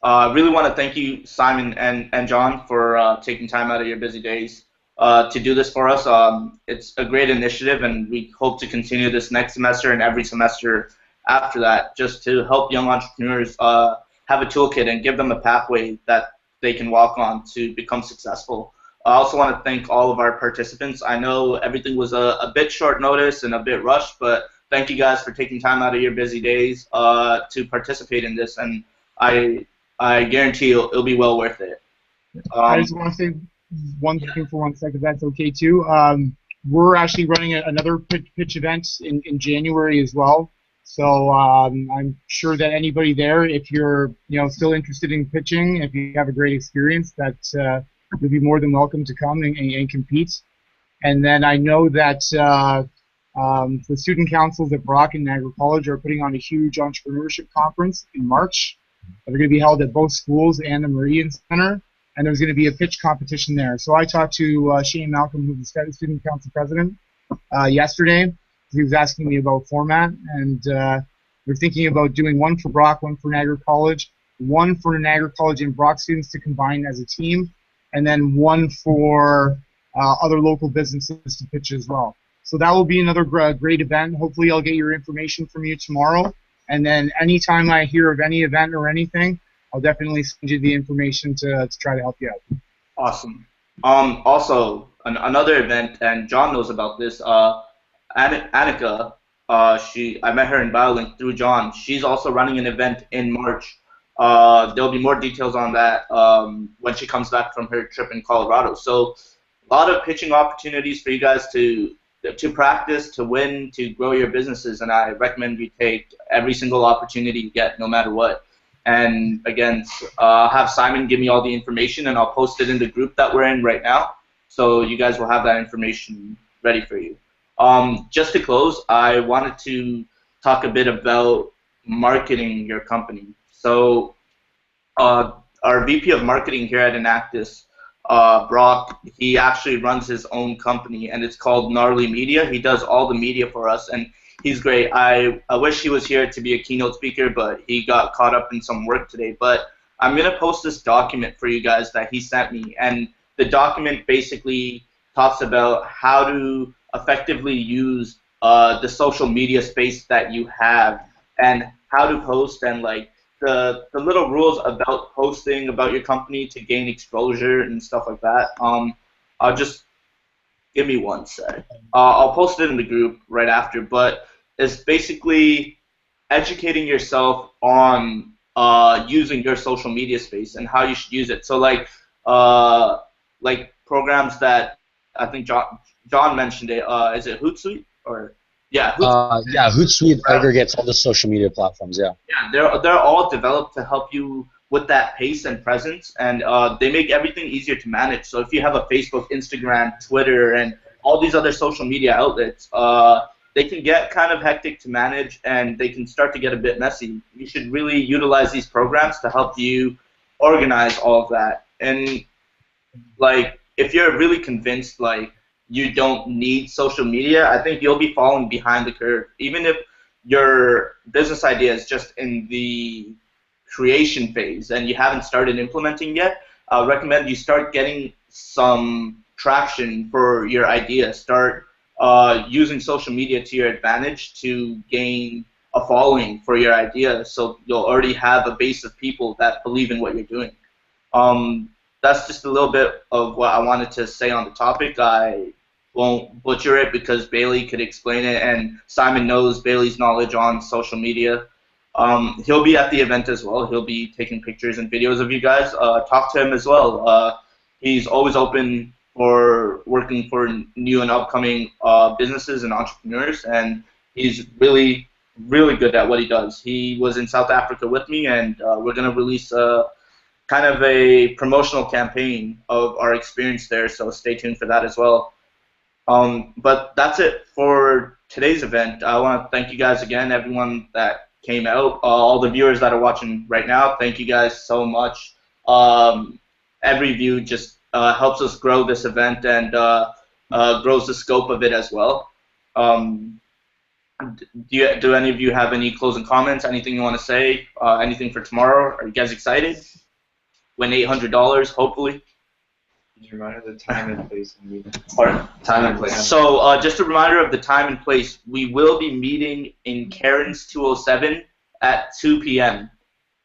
I really want to thank you, Simon and John, for taking time out of your busy days to do this for us. It's a great initiative, and we hope to continue this next semester and every semester after that, just to help young entrepreneurs have a toolkit and give them a pathway that they can walk on to become successful. I also want to thank all of our participants. I know everything was a bit short notice and a bit rushed, but thank you guys for taking time out of your busy days to participate in this. And I I guarantee it'll be well worth it. I just want to say one thing for 1 second, if that's okay too. We're actually running another pitch event in January as well. So I'm sure that anybody there, if you're still interested in pitching, if you have a great experience, that you'll be more than welcome to come and compete. And then I know that the student councils at Brock and Niagara College are putting on a huge entrepreneurship conference in March. They're going to be held at both schools and the Meridian Center, and there's going to be a pitch competition there. So I talked to Shane Malcolm, who's the student council president, yesterday. He was asking me about format, and we're thinking about doing one for Brock, one for Niagara College, one for Niagara College and Brock students to combine as a team, and then one for other local businesses to pitch as well. So that will be another great event. Hopefully I'll get your information from you tomorrow, and then anytime I hear of any event or anything, I'll definitely send you the information to try to help you out. Awesome. Also, another event, and John knows about this, Annika, I met her in BioLinc through John. She's also running an event in March. There'll be more details on that when she comes back from her trip in Colorado. So a lot of pitching opportunities for you guys to practice, to win, to grow your businesses, and I recommend you take every single opportunity you get, no matter what. And again, I'll have Simon give me all the information, and I'll post it in the group that we're in right now, so you guys will have that information ready for you. Just to close, I wanted to talk a bit about marketing your company. So our VP of marketing here at Enactus, Brock, he actually runs his own company, and it's called Gnarly Media. He does all the media for us, and he's great. I wish he was here to be a keynote speaker, but he got caught up in some work today. But I'm going to post this document for you guys that he sent me, and the document basically talks about how to effectively use the social media space that you have, and how to post, and like the little rules about posting about your company to gain exposure and stuff like that. I'll just give me 1 sec. I'll post it in the group right after, but it's basically educating yourself on using your social media space and how you should use it. So like programs that I think John mentioned it. Is it Hootsuite or yeah? Hootsuite. Yeah, Hootsuite aggregates all the social media platforms. Yeah. Yeah, they're all developed to help you with that pace and presence, and they make everything easier to manage. So if you have a Facebook, Instagram, Twitter, and all these other social media outlets, they can get kind of hectic to manage, and they can start to get a bit messy. You should really utilize these programs to help you organize all of that. And like, if you're really convinced like you don't need social media, I think you'll be falling behind the curve. Even if your business idea is just in the creation phase and you haven't started implementing yet, I recommend you start getting some traction for your idea. Start using social media to your advantage to gain a following for your idea, so you'll already have a base of people that believe in what you're doing. That's just a little bit of what I wanted to say on the topic. I won't butcher it because Bailey could explain it, and Simon knows Bailey's knowledge on social media. He'll be at the event as well. He'll be taking pictures and videos of you guys. Talk to him as well. He's always open for working for new and upcoming businesses and entrepreneurs, and he's really, really good at what he does. He was in South Africa with me, and we're going to release kind of a promotional campaign of our experience there, so stay tuned for that as well. But that's it for today's event. I want to thank you guys again, everyone that came out, all the viewers that are watching right now. Thank you guys so much. Every view just helps us grow this event and grows the scope of it as well. Do any of you have any closing comments? Anything you want to say? Anything for tomorrow? Are you guys excited? Win $800, hopefully. Just a reminder of the time and place. Time and place. So just a reminder of the time and place. We will be meeting in Karen's 207 at 2 p.m.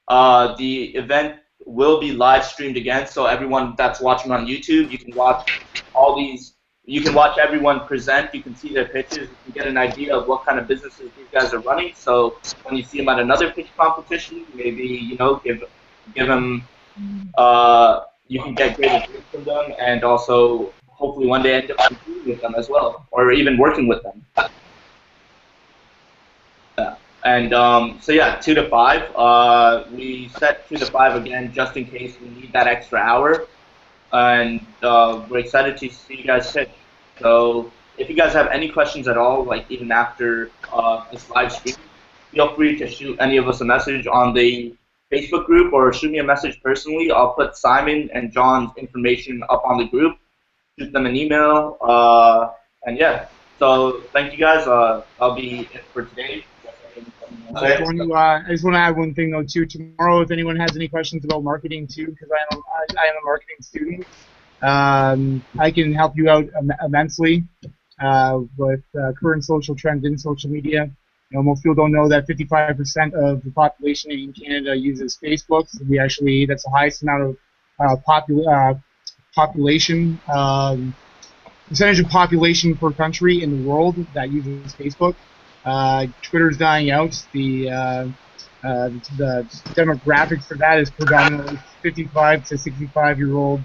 The event will be live streamed again, so everyone that's watching on YouTube, you can watch all these. You can watch everyone present. You can see their pitches. You can get an idea of what kind of businesses these guys are running. So when you see them at another pitch competition, maybe give give them, you can get great advice from them, and also hopefully one day end up competing with them as well, or even working with them. And so yeah, 2 to 5. We set 2 to 5 again just in case we need that extra hour. And we're excited to see you guys pitch. So if you guys have any questions at all, like even after this live stream, feel free to shoot any of us a message on the Facebook group or shoot me a message personally. I'll put Simon and John's information up on the group. Shoot them an email. And yeah, so thank you guys. I'll be it for today. I just want to add one thing though too. Tomorrow, if anyone has any questions about marketing too, because I am a marketing student, I can help you out immensely with current social trends in social media. You know, most people don't know that 55% of the population in Canada uses Facebook. So that's the highest amount of population percentage of population per country in the world that uses Facebook. Twitter's dying out. The demographics for that is predominantly 55 to 65-year-old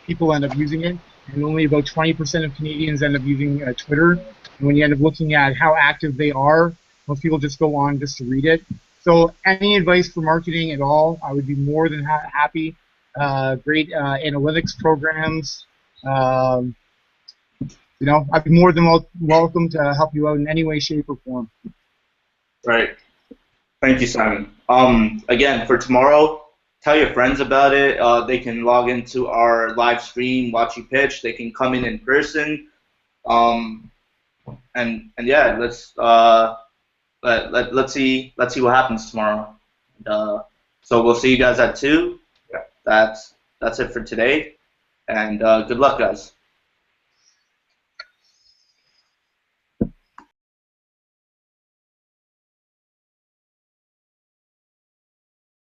people end up using it, and only about 20% of Canadians end up using Twitter. And when you end up looking at how active they are, most people just go on just to read it. So any advice for marketing at all, I would be more than happy. Great analytics programs. You know, I'd be more than welcome to help you out in any way, shape, or form. Right. Thank you, Simon. Again, for tomorrow, tell your friends about it. They can log into our live stream, watch you pitch. They can come in person. And yeah, let's see what happens tomorrow. So we'll see you guys at 2. That's it for today. And good luck, guys.